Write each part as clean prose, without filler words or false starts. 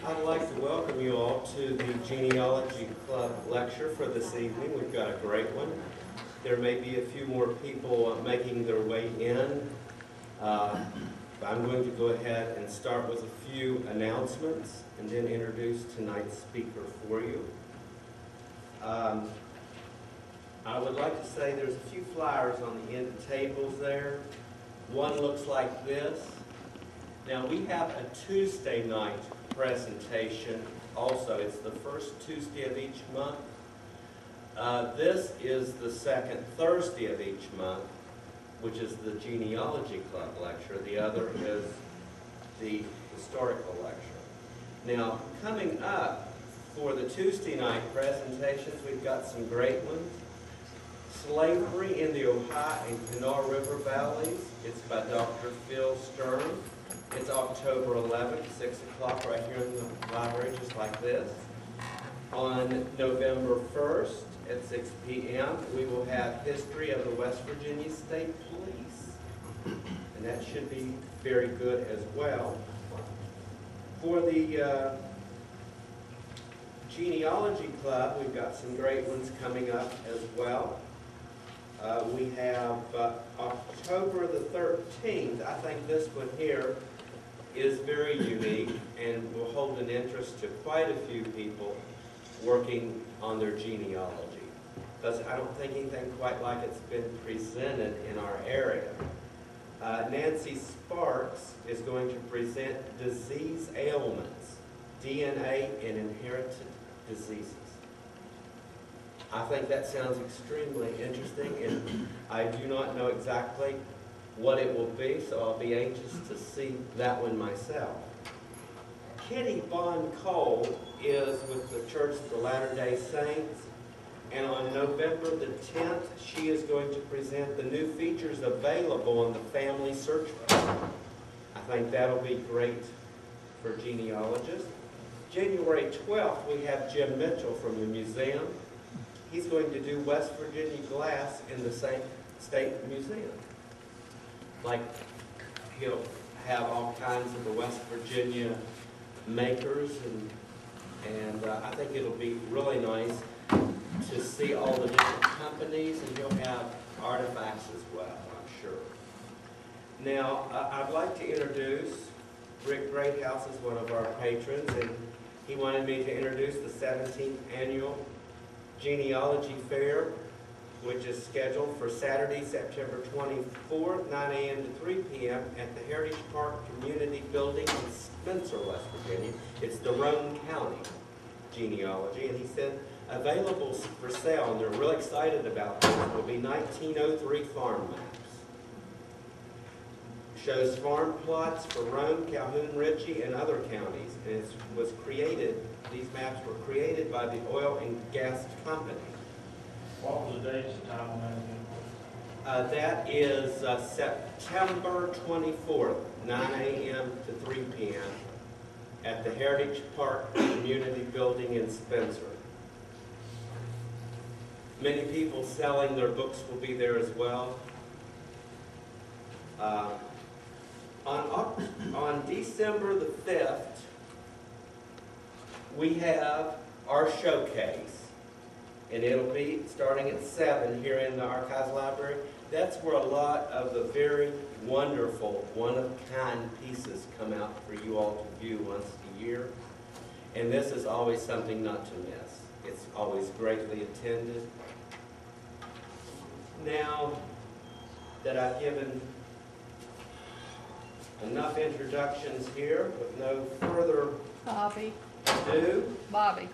I'd like to welcome you all to the Genealogy Club lecture for this evening. We've got a great one. There may be a few more people making their way in. I'm going to go ahead and start with a few announcements and then introduce tonight's speaker for you. I would like to say there's a few flyers on the end of tables there. One looks like this. Now we have a Tuesday night presentation also. It's the first Tuesday of each month. This is the second Thursday of each month, which is the Genealogy Club lecture. The other is the historical lecture. Now, coming up for the Tuesday night presentations, we've got some great ones. Slavery in the Ohio and Kanawha River Valleys. It's by Dr. Phil Stern. It's October 11th, 6 o'clock right here in the library, just like this. On November 1st at 6 p.m., we will have History of the West Virginia State Police. And that should be very good as well. For the Genealogy Club, we've got some great ones coming up as well. We have October the 13th. I think this one here is very unique and will hold an interest to quite a few people working on their genealogy, because I don't think anything quite like it's been presented in our area. Nancy Sparks is going to present disease ailments, DNA and inherited diseases. I think that sounds extremely interesting, and I do not know exactly what it will be, so I'll be anxious to see that one myself. Kitty Bond Cole is with the Church of the Latter-day Saints, and on November the 10th, she is going to present the new features available on the Family Search Fund. I think that'll be great for genealogists. January 12th, we have Jim Mitchell from the museum. He's going to do West Virginia glass in the same state museum. Like, he'll have all kinds of the West Virginia makers, and I think it'll be really nice to see all the different companies, and he'll have artifacts as well, I'm sure. Now, I'd like to introduce Rick Greathouse as one of our patrons, and he wanted me to introduce the 17th Annual Genealogy Fair, which is scheduled for Saturday, September 24th, 9 a.m. to 3 p.m. at the Heritage Park Community Building in Spencer, West Virginia. It's the Roane County Genealogy, and he said available for sale, and they're really excited about this, will be 1903 farm maps. Shows farm plots for Roane, Calhoun, Ritchie, and other counties, and it was created, these maps were created by the Oil and Gas Company. What was the dates and time on that again? That is September 24th, 9 a.m. to 3 p.m. at the Heritage Park Community Building in Spencer. Many people selling their books will be there as well. On December the 5th, we have our showcase. And it'll be starting at 7 here in the Archives Library. That's where a lot of the very wonderful, one-of-a-kind pieces come out for you all to view once a year. And this is always something not to miss. It's always greatly attended. Now that I've given enough introductions here, with no further ado. Bobby.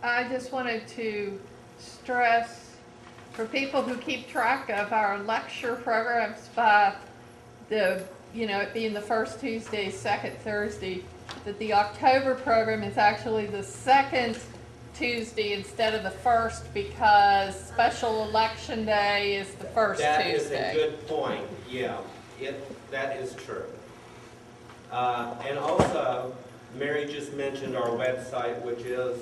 I just wanted to stress for people who keep track of our lecture programs by the, it being the first Tuesday, second Thursday, that the October program is actually the second Tuesday instead of the first, because special election day is the first Tuesday. That is a good point. Yeah, that is true. And also, Mary just mentioned our website, which is,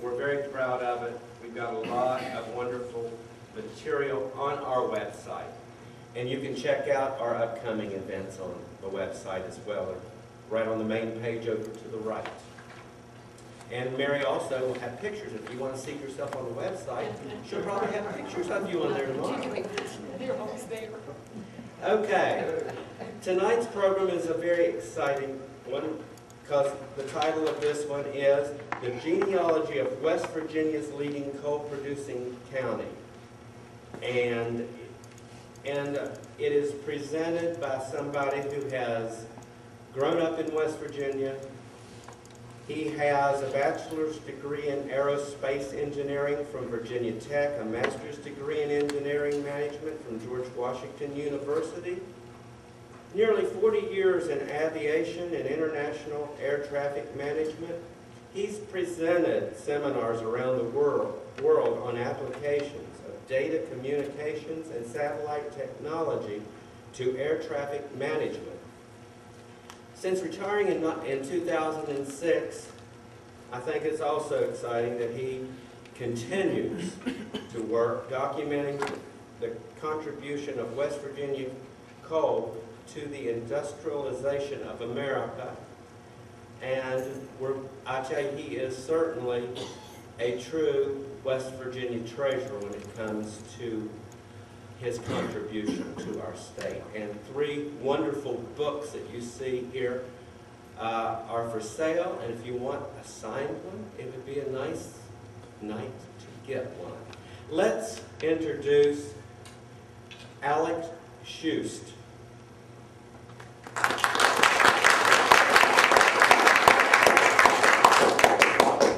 we're very proud of it. We've got a lot of wonderful material on our website. And you can check out our upcoming events on the website as well. They're right on the main page over to the right. And Mary also will have pictures. If you want to see yourself on the website, she'll probably have pictures of you on there tomorrow. They're always there. Okay, tonight's program is a very exciting one because the title of this one is The Genealogy of West Virginia's Leading Coal-Producing County. And it is presented by somebody who has grown up in West Virginia. He has a bachelor's degree in aerospace engineering from Virginia Tech, a master's degree in engineering management from George Washington University, nearly 40 years in aviation and international air traffic management. He's presented seminars around the world on applications of data communications and satellite technology to air traffic management. Since retiring in 2006, I think it's also exciting that he continues to work documenting the contribution of West Virginia coal to the industrialization of America. And I tell you, he is certainly a true West Virginia treasure when it comes to his contribution to our state. And 3 wonderful books that you see here are for sale, and if you want a signed one, it would be a nice night to get one. Let's introduce Alex Schust.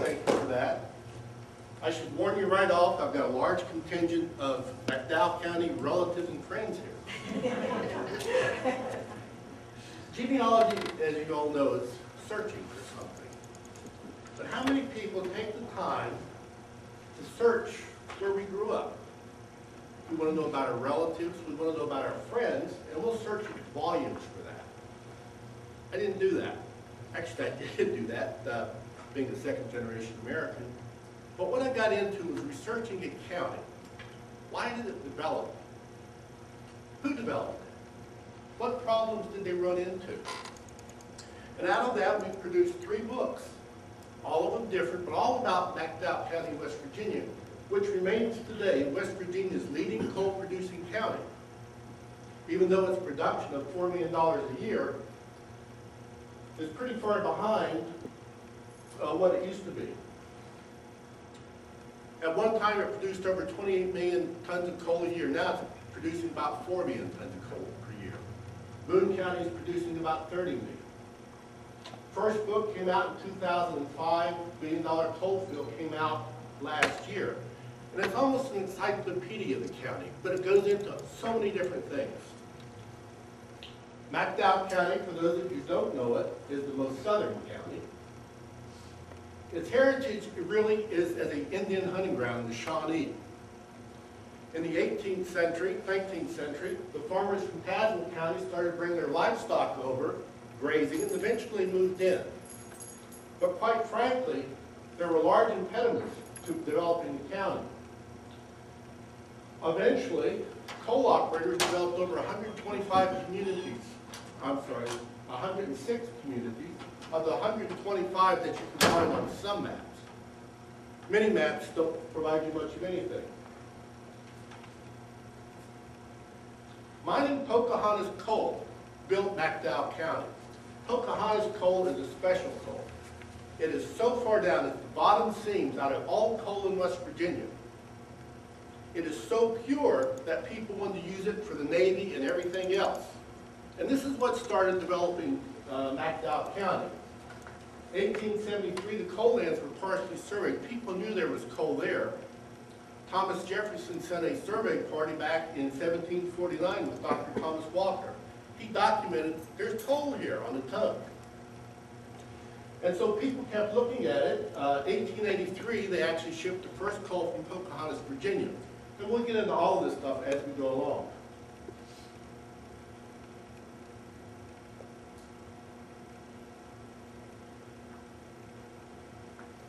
Thank you for that. I should warn you right off, I've got a large contingent of McDowell County relatives and friends here. Genealogy, as you all know, is searching for something. But how many people take the time to search where we grew up? We want to know about our relatives, we want to know about our friends, and we'll search volumes for that. I didn't do that. Actually, I did do that, being a second-generation American. But what I got into was researching a county. Why did it develop? Who developed it? What problems did they run into? And out of that, we produced 3 books, all of them different, but all about McDowell County, West Virginia, which remains today West Virginia's leading coal-producing county. Even though its production of $4 million a year is pretty far behind what it used to be. At one time, it produced over 28 million tons of coal a year. Now it's producing about 4 million tons of coal per year. Boone County is producing about 30 million. First book came out in 2005. $1 billion coal field came out last year. And it's almost an encyclopedia of the county, but it goes into so many different things. McDowell County, for those of you who don't know it, is the most southern county. Its heritage really is as an Indian hunting ground in the Shawnee. In the 18th century, 19th century, the farmers from Tazewell County started bringing their livestock over, grazing, and eventually moved in. But quite frankly, there were large impediments to developing the county. Eventually, coal operators developed over 125 communities. I'm sorry, 106 communities of the 125 that you can find on some maps. Many maps don't provide you much of anything. Mining Pocahontas coal built McDowell County. Pocahontas coal is a special coal. It is so far down at the bottom seams out of all coal in West Virginia. It is so pure that people wanted to use it for the Navy and everything else. And this is what started developing McDowell County. 1873, the coal lands were partially surveyed. People knew there was coal there. Thomas Jefferson sent a survey party back in 1749 with Dr. Thomas Walker. He documented, there's coal here on the tongue. And so people kept looking at it. 1883, they actually shipped the first coal from Pocahontas, Virginia. And we'll get into all of this stuff as we go along.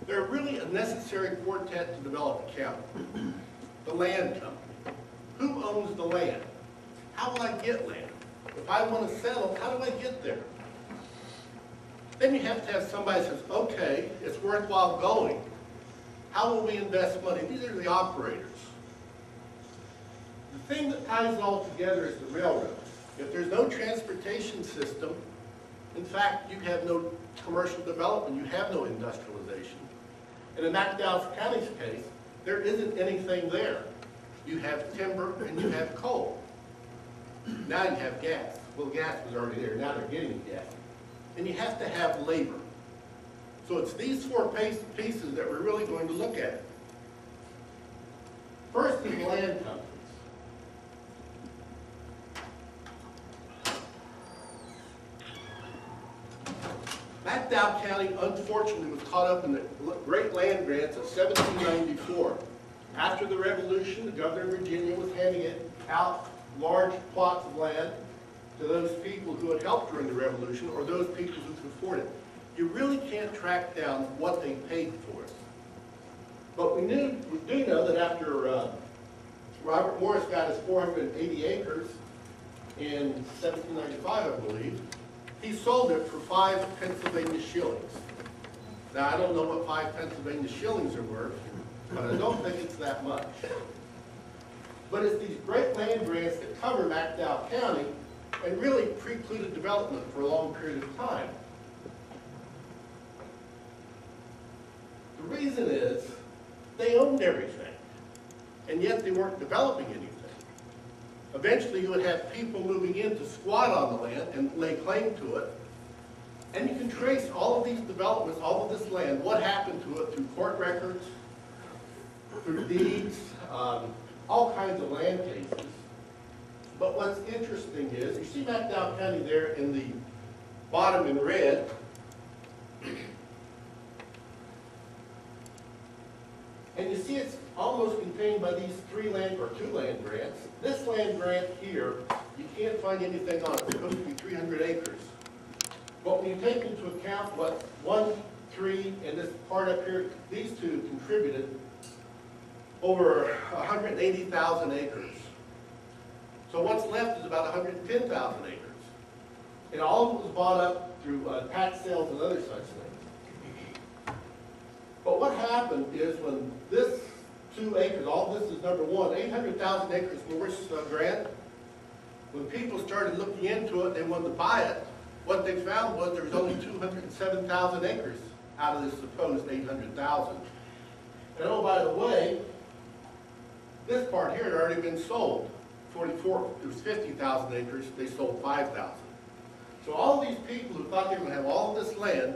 They're really a necessary quartet to develop a county. The land company. Who owns the land? How will I get land? If I want to settle, how do I get there? Then you have to have somebody that says, okay, it's worthwhile going. How will we invest money? These are the operators. The thing that ties it all together is the railroad. If there's no transportation system, in fact, you have no commercial development, you have no industrialization. And in McDowell County's case, there isn't anything there. You have timber and you have coal. Now you have gas. Well, gas was already there, now they're getting gas. And you have to have labor. So it's these four pieces that we're really going to look at. First is land companies. McDowell County, unfortunately, was caught up in the great land grants of 1794. After the Revolution, the governor of Virginia was handing it out large plots of land to those people who had helped during the Revolution or those people who could afford it. You really can't track down what they paid for it. But we do know that after Robert Morris got his 480 acres in 1795, I believe, he sold it for 5 Pennsylvania shillings. Now, I don't know what 5 Pennsylvania shillings are worth, but I don't think it's that much. But it's these great land grants that cover McDowell County and really precluded development for a long period of time. The reason is they owned everything, and yet they weren't developing anything. Eventually, you would have people moving in to squat on the land and lay claim to it, and you can trace all of these developments, all of this land, what happened to it through court records, through deeds, all kinds of land cases. But what's interesting is, you see McDowell County there in the bottom in red. And you see it's almost contained by these 2 land grants. This land grant here, you can't find anything on it. It's supposed to be 300 acres. But when you take into account what 1, 3, and this part up here, these two contributed over 180,000 acres. So what's left is about 110,000 acres. And all of it was bought up through tax sales and other such things. But what happened is when this 2 acres, all this is number 1, 800,000 acres Morris grant, when people started looking into it, they wanted to buy it, what they found was there was only 207,000 acres out of this supposed 800,000. And oh, by the way, this part here had already been sold. 44, it was 50,000 acres, they sold 5,000. So all of these people who thought they were going to have all of this land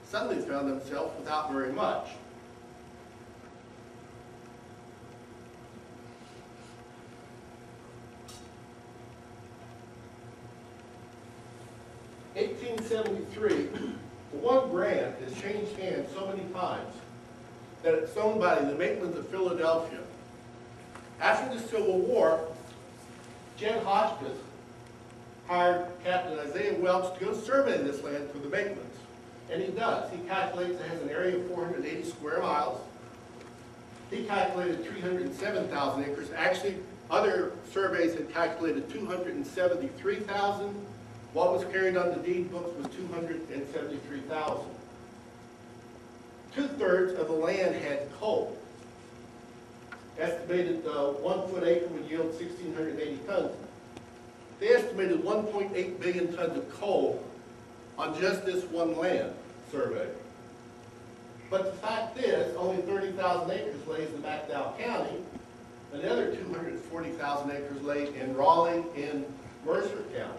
suddenly found themselves without very much. In 1873, the one grant has changed hands so many times that it's owned by the Maitlands of Philadelphia. After the Civil War, Jen Hotchkiss hired Captain Isaiah Welch to go survey this land for the Maitlands. And he does. He calculates it has an area of 480 square miles. He calculated 307,000 acres. Actually, other surveys had calculated 273,000. What was carried on the deed books was 273,000. 2/3 of the land had coal. Estimated 1 foot acre would yield 1,680 tons. They estimated 1.8 billion tons of coal on just this one land survey. But the fact is, only 30,000 acres lays in McDowell County, and the other 240,000 acres lay in Raleigh and Mercer County.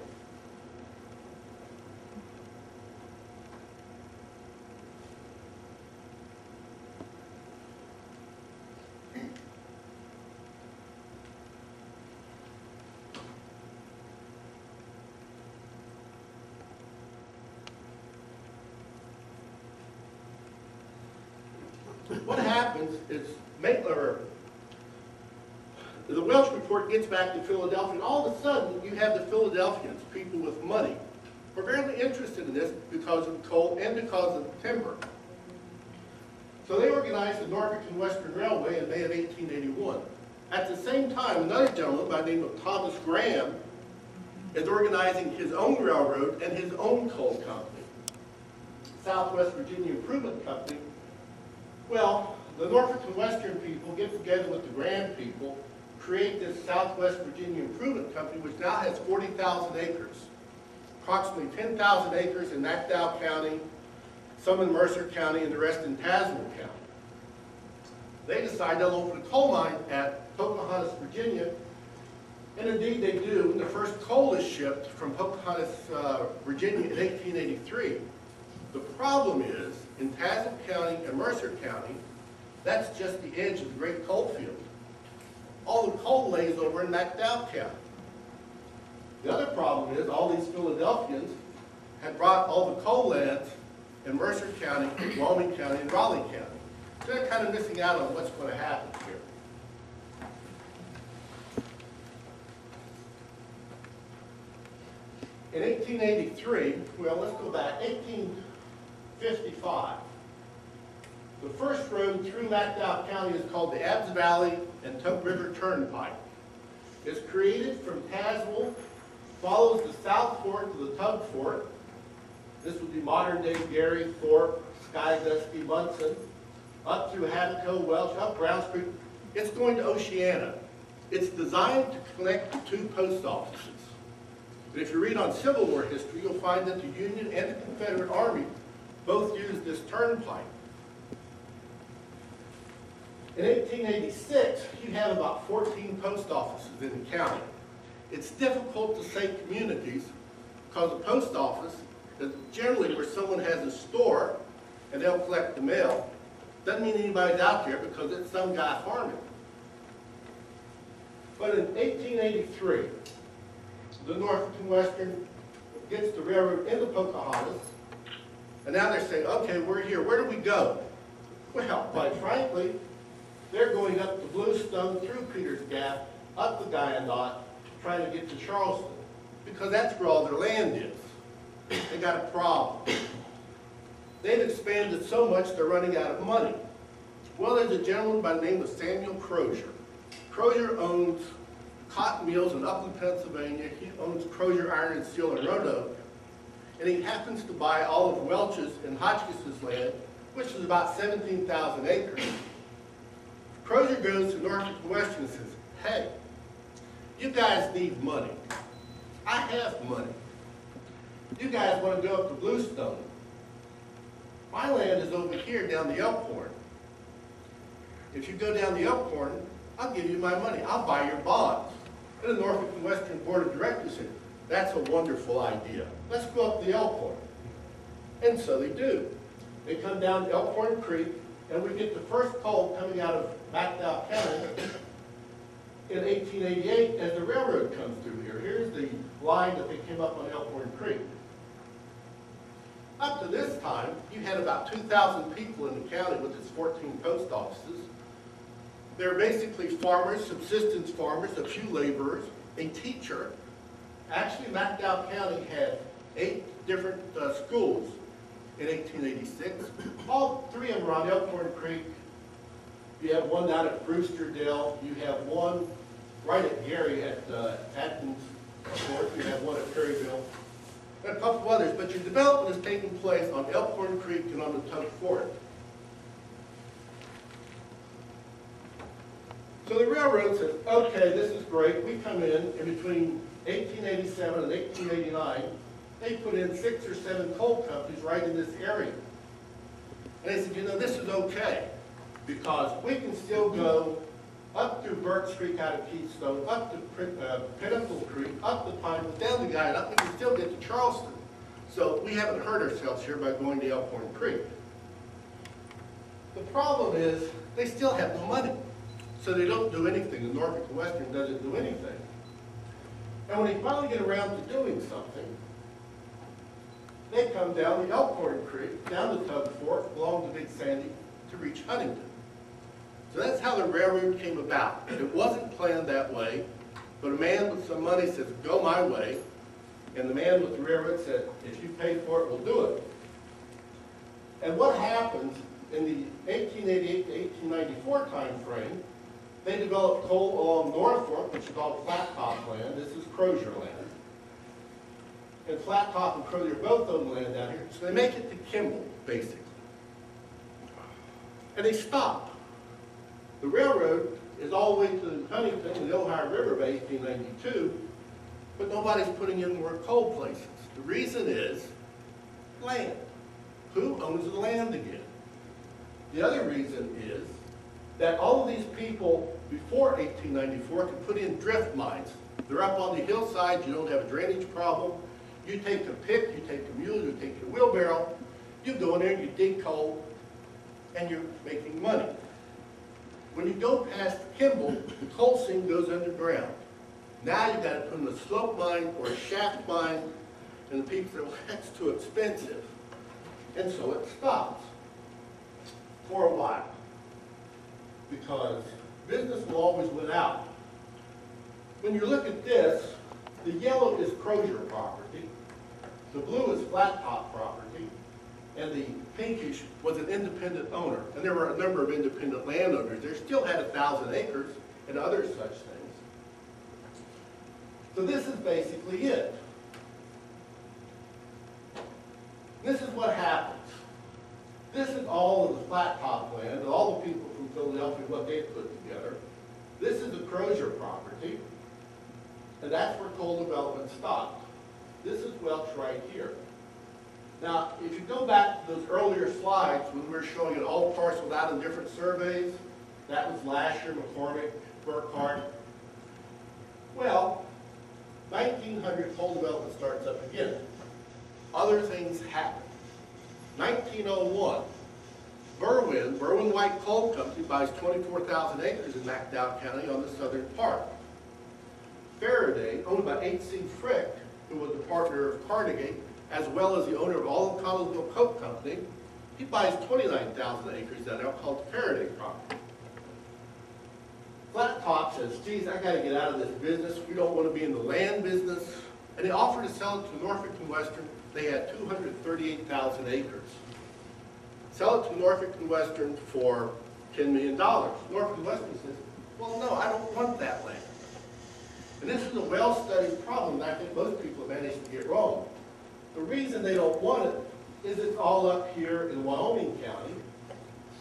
What happens is the Welch report gets back to Philadelphia, and all of a sudden you have the Philadelphians, people with money, who are very interested in this because of coal and because of timber. So they organized the Norfolk and Western Railway in May of 1881. At the same time, another gentleman by the name of Thomas Graham is organizing his own railroad and his own coal company. Southwest Virginia Improvement Company. Well, the Norfolk and Western people get together with the Grand people, create this Southwest Virginia Improvement Company, which now has 40,000 acres. Approximately 10,000 acres in McDowell County, some in Mercer County, and the rest in Tazewell County. They decide they'll open a coal mine at Pocahontas, Virginia, and indeed they do. And the first coal is shipped from Pocahontas, Virginia in 1883. The problem is, in Tazewell County and Mercer County, that's just the edge of the great coal field. All the coal lays over in McDowell County. The other problem is all these Philadelphians had brought all the coal lands in Mercer County, Wyoming County, and Raleigh County. So they're kind of missing out on what's going to happen here. In 1883, well, let's go back, 1855. The first road through McDowell County is called the Abbs Valley and Tug River Turnpike. It's created from Tazewell, follows the South Fork to the Tug Fork. This would be modern-day Gary, Thorpe, Skydusky, Munson, up through Hadco, Welch, up Browns Creek. It's going to Oceana. It's designed to connect the two post offices. But if you read on Civil War history, you'll find that the Union and the Confederate Army both used this turnpike. In 1886, you had about 14 post offices in the county. It's difficult to say communities because the post office is generally where someone has a store and they'll collect the mail. Doesn't mean anybody's out there because it's some guy farming. But in 1883, the Norfolk and Western gets the railroad into Pocahontas, and now they're saying, okay, we're here. Where do we go? Well, quite frankly, they're going up the Bluestone through Peters Gap, up the Guyandotte, trying to get to Charleston, because that's where all their land is. They got a problem. They've expanded so much they're running out of money. Well, there's a gentleman by the name of Samuel Crozier. Crozier owns cotton mills in Upland, Pennsylvania. He owns Crozier Iron and Steel in Roanoke. And he happens to buy all of Welch's and Hotchkiss's land, which is about 17,000 acres. Crozier goes to Norfolk and Western and says, hey, you guys need money. I have money. You guys want to go up to Bluestone. My land is over here down the Elkhorn. If you go down the Elkhorn, I'll give you my money. I'll buy your bonds. And the Norfolk and Western Board of Directors said, that's a wonderful idea. Let's go up the Elkhorn. And so they do. They come down Elkhorn Creek, and we get the first coal coming out of McDowell County in 1888 as the railroad comes through here. Here's the line that they came up on Elkhorn Creek. Up to this time, you had about 2,000 people in the county with its 14 post offices. They're basically farmers, subsistence farmers, a few laborers, a teacher. Actually, McDowell County had 8 different schools in 1886. All 3 of them were on Elkhorn Creek. You have one down at Brewsterdale. You have one right at Gary at Atkins Fort. You have one at Perryville. And a couple of others. But your development is taking place on Elkhorn Creek and on the Tug Fort. So the railroad says, okay, this is great. We come in between 1887 and 1889, they put in 6 or 7 coal companies right in this area. And they said, you know, this is okay, because we can still go up through Burks Creek out of Keystone, up to Pinnacle Creek, up the Pine, down the Guyandotte, we can still get to Charleston. So we haven't hurt ourselves here by going to Elkhorn Creek. The problem is, they still have no money. So they don't do anything. The Norfolk and Western doesn't do anything. And when they finally get around to doing something, they come down the Elkhorn Creek, down the Tug Fork, along the Big Sandy, to reach Huntington. So that's how the railroad came about. It wasn't planned that way, but a man with some money says, go my way. And the man with the railroad said, if you pay for it, we'll do it. And what happens in the 1888 to 1894 time frame, they developed coal along North Fork, which is called Flat Top land. This is Crozier land. And Flat Top and Crozier both own land down here. So they make it to Kimball. basically. And they stop. The railroad is all the way to Huntington and the Ohio River by 1892, but nobody's putting in more coal places. The reason is land. Who owns the land again? The other reason is that all of these people before 1894 could put in drift mines. They're up on the hillside, you don't have a drainage problem. You take a pick, you take a mule, you take your wheelbarrow, you go in there, you dig coal, and you're making money. When you go past Kimball, the coal seam goes underground. Now you've got to put in a slope mine or a shaft mine, and the people say, well, that's too expensive. And so it stops for a while, because business will always win out. When you look at this, the yellow is Crozier property, the blue is Flat Top property, and the pinkish was an independent owner. And there were a number of independent landowners. They still had 1,000 acres and other such things. So this is basically it. This is what happens. This is all of the Flat Top land, and all the people from Philadelphia, what they put together. This is the Crozier property, and that's where coal development stopped. This is Welch right here. Now, if you go back to those earlier slides when we were showing it all parceled out in different surveys, that was Lasher, McCormick, Burkhart. Well, 1900 coal development starts up again. Other things happen. 1901, Berwyn White Coal Company buys 24,000 acres in McDowell County on the southern part. Faraday, owned by H.C. Frick, who was the partner of Carnegie, as well as the owner of all of Collinsville Coke Company, he buys 29,000 acres that are called Faraday property. Flat Top says, geez, I gotta get out of this business. We don't want to be in the land business. And they offered to sell it to Norfolk and Western. They had 238,000 acres. Sell it to Norfolk and Western for $10 million. Norfolk and Western says, well, no, I don't want that land. And this is a well-studied problem that I think most people have managed to get wrong. The reason they don't want it is it's all up here in Wyoming County,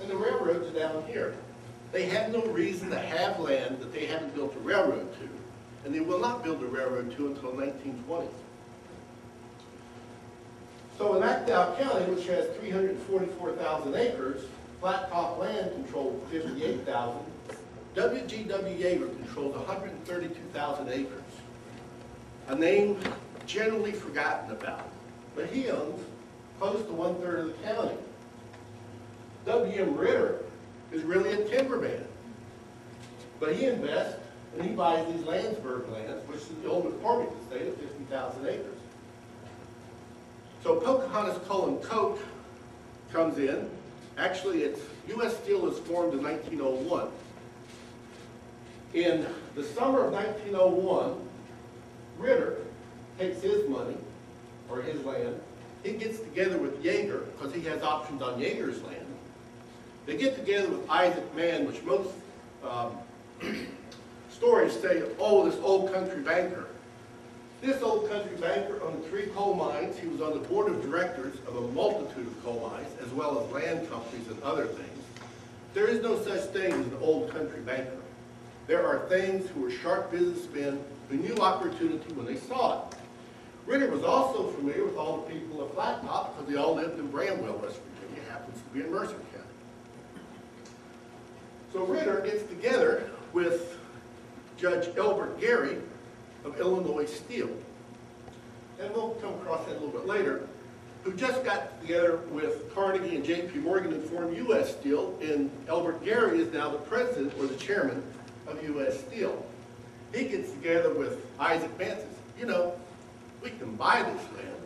and the railroads are down here. They have no reason to have land that they haven't built a railroad to, and they will not build a railroad to until the 1920s. So in McDowell County, which has 344,000 acres, Flat Top Land controls 58,000. W.G.W. Yeager controls 132,000 acres, a name generally forgotten about, but he owns close to 1/3 of the county. W.M. Ritter is really a timberman, but he invests and he buys these Landsberg lands, which is the old McCormick estate of 50,000 acres. So Pocahontas Coal and Coke comes in. Actually, U.S. Steel was formed in 1901. In the summer of 1901, Ritter takes his money, or his land. He gets together with Yeager, because he has options on Yeager's land. They get together with Isaac Mann, which most stories say, oh, this old country banker. This old country banker owned 3 coal mines. He was on the board of directors of a multitude of coal mines, as well as land companies and other things. There is no such thing as an old country banker. There are things who were sharp businessmen who knew opportunity when they saw it. Ritter was also familiar with all the people of Flat Top because they all lived in Bramwell, West Virginia, happens to be in Mercer County. So Ritter gets together with Judge Elbert Gary of Illinois Steel, and we'll come across that a little bit later, who just got together with Carnegie and J.P. Morgan and formed U.S. Steel, and Elbert Gary is now the president or the chairman of U.S. Steel. He gets together with Isaac Mann and says, you know, we can buy this land,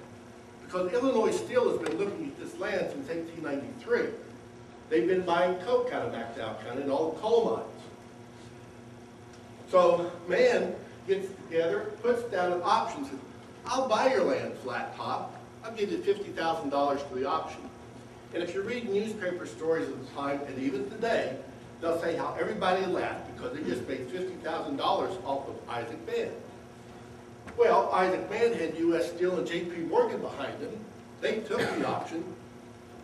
because Illinois Steel has been looking at this land since 1893. They've been buying coke out of McDowell County and all the coal mines. So Mann gets together, puts down an option, says, I'll buy your land, Flat Top. I'll give you $50,000 for the option. And if you read newspaper stories at the time, and even today, they'll say how everybody laughed because they just made $50,000 off of Isaac Mann. Well, Isaac Mann had U.S. Steel and J.P. Morgan behind him. They took the option.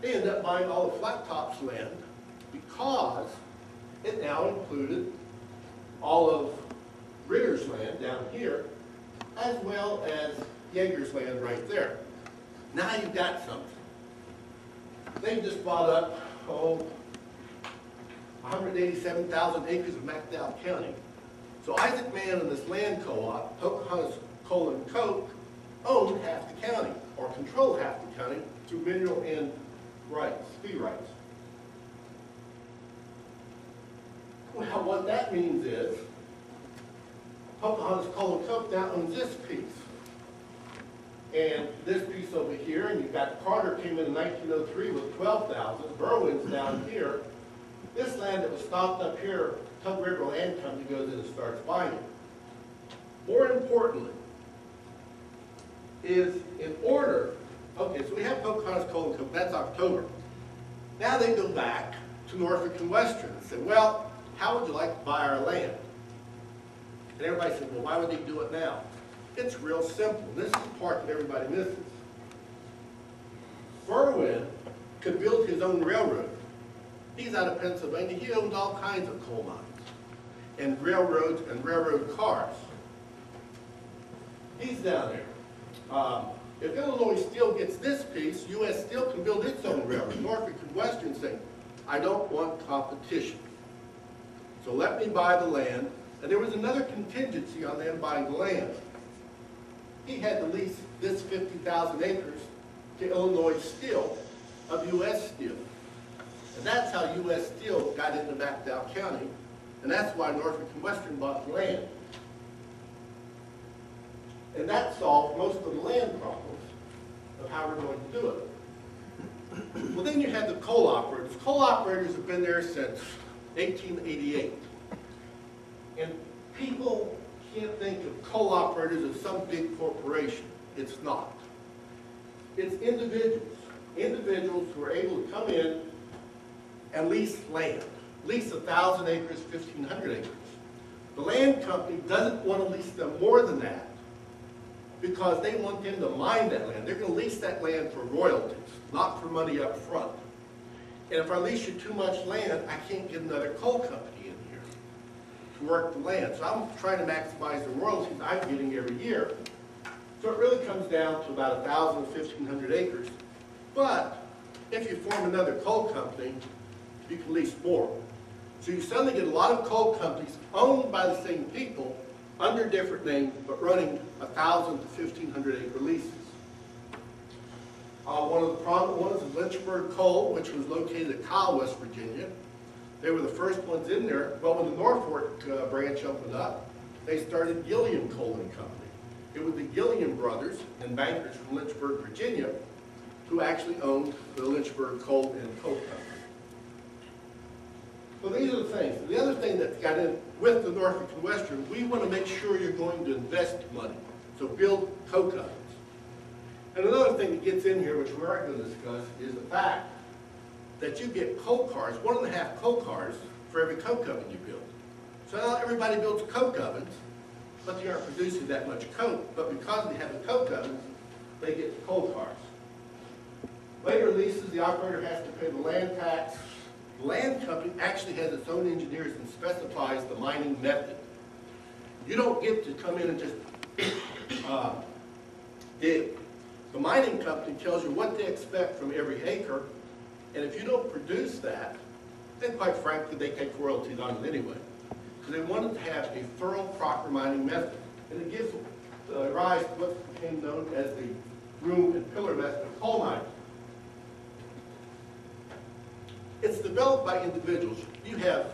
They ended up buying all the Flat Tops land because it now included all of Ritter's land down here, as well as Yeager's land right there. Now you've got something. They just bought up, 187,000 acres of McDowell County. So Isaac Mann and this land co-op, Pocahontas Coal and Coke, owned half the county, or control half the county, through mineral and rights, fee rights. Well, what that means is, Pocahontas Coal and Coke now owns this piece. And this piece over here, and you've got Carter came in 1903 with 12,000, Berwyn's down here. This land that was stocked up here, Tug River Land Company goes in and starts buying it. More importantly, is in order, okay, so we have Pocahontas Coal and Coke, that's October. Now they go back to Norfolk and Western and say, well, how would you like to buy our land? And everybody said, well, why would they do it now? It's real simple. This is the part that everybody misses. Berwyn could build his own railroad. He's out of Pennsylvania. He owned all kinds of coal mines and railroads and railroad cars. He's down there. If Illinois Steel gets this piece, U.S. Steel can build its own railroad. Norfolk and Western say, I don't want competition. So let me buy the land. And there was another contingency on them buying the land. He had to lease this 50,000 acres to Illinois Steel of U.S. Steel. And that's how U.S. Steel got into McDowell County, and that's why Norfolk and Western bought the land. And that solved most of the land problems of how we're going to do it. Well, then you had the coal operators. Coal operators have been there since 1888. And people can't think of coal operators as some big corporation. It's not. It's individuals. Individuals who are able to come in and lease land. Lease 1,000 acres, 1,500 acres. The land company doesn't want to lease them more than that because they want them to mine that land. They're going to lease that land for royalties, not for money up front. And if I lease you too much land, I can't get another coal company in here to work the land. So I'm trying to maximize the royalties I'm getting every year. So it really comes down to about 1,000, 1,500 acres. But if you form another coal company, you can lease more. So you suddenly get a lot of coal companies owned by the same people under different names, but running 1,000 to 1,500 acre leases. One of the prominent ones is Lynchburg Coal, which was located at Kyle, West Virginia. They were the first ones in there. Well, when the Norfolk branch opened up, they started Gilliam Coal and Company. It was the Gilliam brothers and bankers from Lynchburg, Virginia, who actually owned the Lynchburg Coal and Coke Company. So these are the things. The other thing that got in with the Norfolk and Western, we want to make sure you're going to invest money. So build coke ovens. And another thing that gets in here, which we aren't going to discuss, is the fact that you get coal cars, 1.5 coal cars for every coke oven you build. So now everybody builds coke ovens, but they aren't producing that much coke. But because they have the coke ovens, they get coal cars. Later leases, the operator has to pay the land tax. The land company actually has its own engineers and specifies the mining method. You don't get to come in and just dig. The mining company tells you what they expect from every acre, and if you don't produce that, then quite frankly, they take royalties on it anyway. So they wanted to have a thorough, proper mining method. And it gives rise to what became known as the room and pillar method of coal mining. It's developed by individuals. You have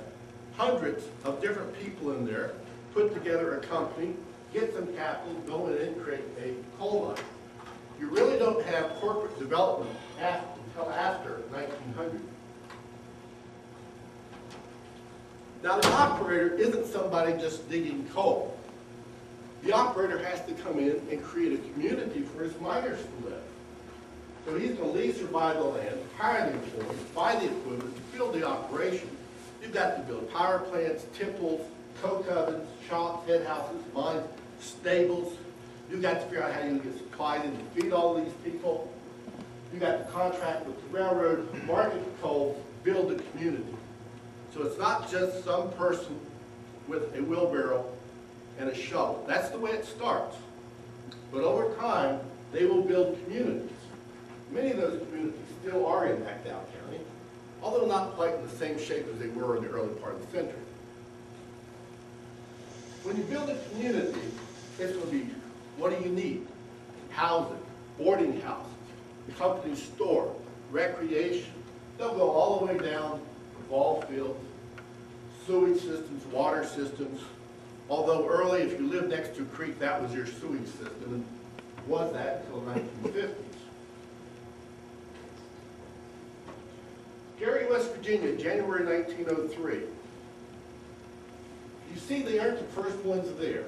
hundreds of different people in there, put together a company, get some capital, go in and create a coal mine. You really don't have corporate development until after 1900. Now the operator isn't somebody just digging coal. The operator has to come in and create a community for his miners to live. So he's going to lease or buy the land, hire the employees, buy the equipment, build the operation. You've got to build power plants, temples, coke ovens, shops, head houses, mines, stables. You've got to figure out how you're going to get supplies in to feed all these people. you got the contract with the railroad, market coal, build a community. So it's not just some person with a wheelbarrow and a shovel. That's the way it starts. But over time, they will build communities. Many of those communities still are in McDowell County, although not quite in the same shape as they were in the early part of the century. When you build a community, it's going to be, what do you need? Housing, boarding houses, company store, recreation. They'll go all the way down to ball fields, sewage systems, water systems. Although early, if you lived next to a creek, that was your sewage system, and was that until the 1950s. Gary, West Virginia, January 1903. You see, they aren't the first ones there.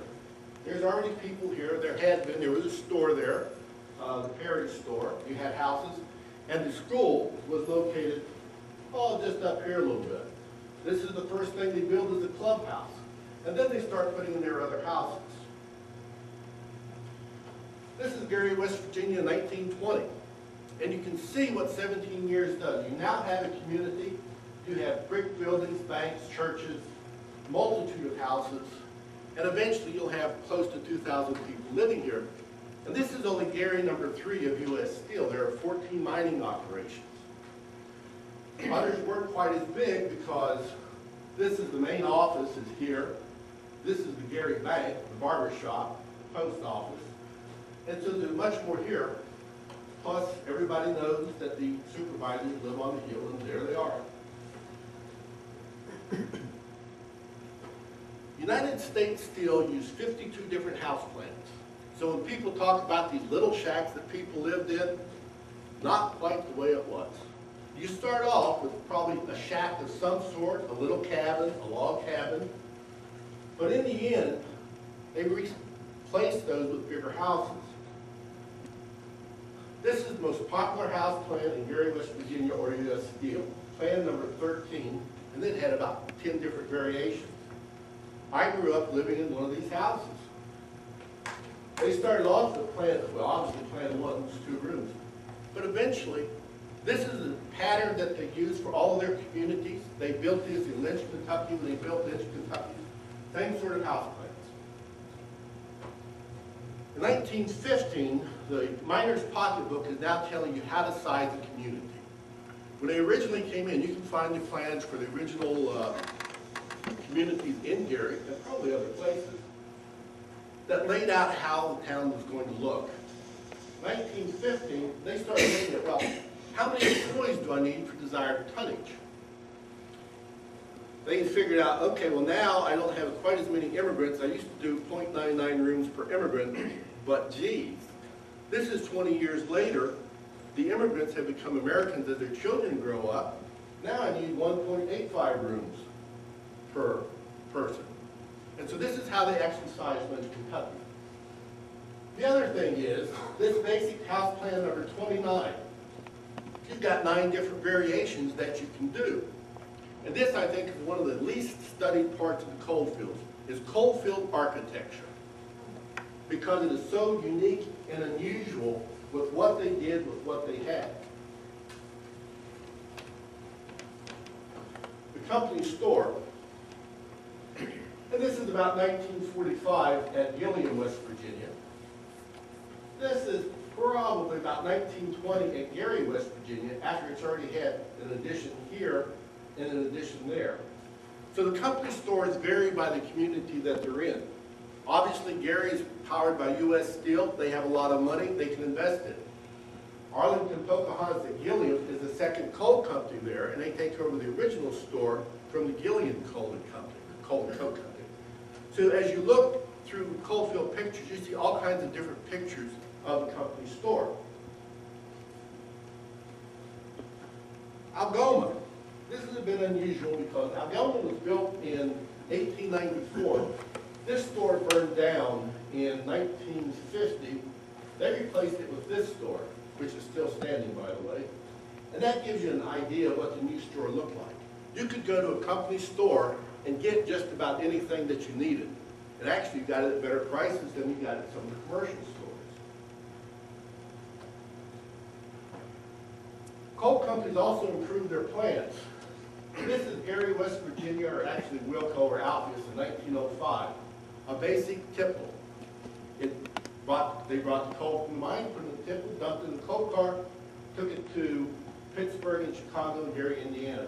There's already people here. There had been. There was a store there, the parish store. You had houses. And the school was located, just up here a little bit. This is the first thing they built as a clubhouse. And then they start putting in their other houses. This is Gary, West Virginia, 1920. And you can see what 17 years does. You now have a community. You have brick buildings, banks, churches, multitude of houses, and eventually you'll have close to 2,000 people living here. And this is only Gary number 3 of U.S. Steel. There are 14 mining operations. Others weren't quite as big because this is the main office is here. This is the Gary Bank, the barber shop, the post office. And so there's much more here. Plus, everybody knows that the supervisors live on the hill, and there they are. United States Steel used 52 different house plans. So when people talk about these little shacks that people lived in, not quite the way it was. You start off with probably a shack of some sort, a little cabin, a log cabin. But in the end, they replaced those with bigger houses. This is the most popular house plan in Gary, West Virginia, or U.S. Steel, plan number 13, and it had about 10 different variations. I grew up living in one of these houses. They started off with plan, well, obviously plan 1 was 2 rooms, but eventually, this is a pattern that they use for all of their communities. They built this in Lynch, Kentucky, when they built Lynch, Kentucky. Same sort of house plans. In 1915, the Miner's Pocketbook is now telling you how to size a community. When they originally came in, you can find the plans for the original communities in Gary, and probably other places, that laid out how the town was going to look. 1915, they started looking at, well, how many employees do I need for desired tonnage? They figured out, okay, well now I don't have quite as many immigrants. I used to do 0.99 rooms per immigrant, but geez, this is 20 years later. The immigrants have become Americans as their children grow up. Now I need 1.85 rooms per person. And so this is how they actually size Lynch, Kentucky. The other thing is, this basic house plan number 29, you've got 9 different variations that you can do. And this, I think, is one of the least studied parts of the coal fields, is coal field architecture. Because it is so unique and unusual with what they did with what they had. The company store. And this is about 1945 at Gilliam, West Virginia. This is probably about 1920 at Gary, West Virginia, after it's already had an addition here and an addition there. So the company stores vary by the community that they're in. Obviously, Gary is powered by U.S. Steel. They have a lot of money. They can invest in it. Arlington Pocahontas at Gilliam is the second coal company there, and they take over the original store from the Gilliam Coal and Company, Coal and Coke Company. So as you look through coal field pictures, you see all kinds of different pictures of the company store. Algoma. This is a bit unusual because Algoma was built in 1894. This store burned down in 1950. They replaced it with this store, which is still standing, by the way. And that gives you an idea of what the new store looked like. You could go to a company store and get just about anything that you needed. And actually, you got it at better prices than you got at some of the commercial stores. Coal companies also improved their plants. This is Gary, West Virginia, or actually Wilco or Alpheus in 1905. A basic tipple. They brought the coal from the mine, put it in the tipple, dumped it in the coal car, took it to Pittsburgh and Chicago and Gary, Indiana.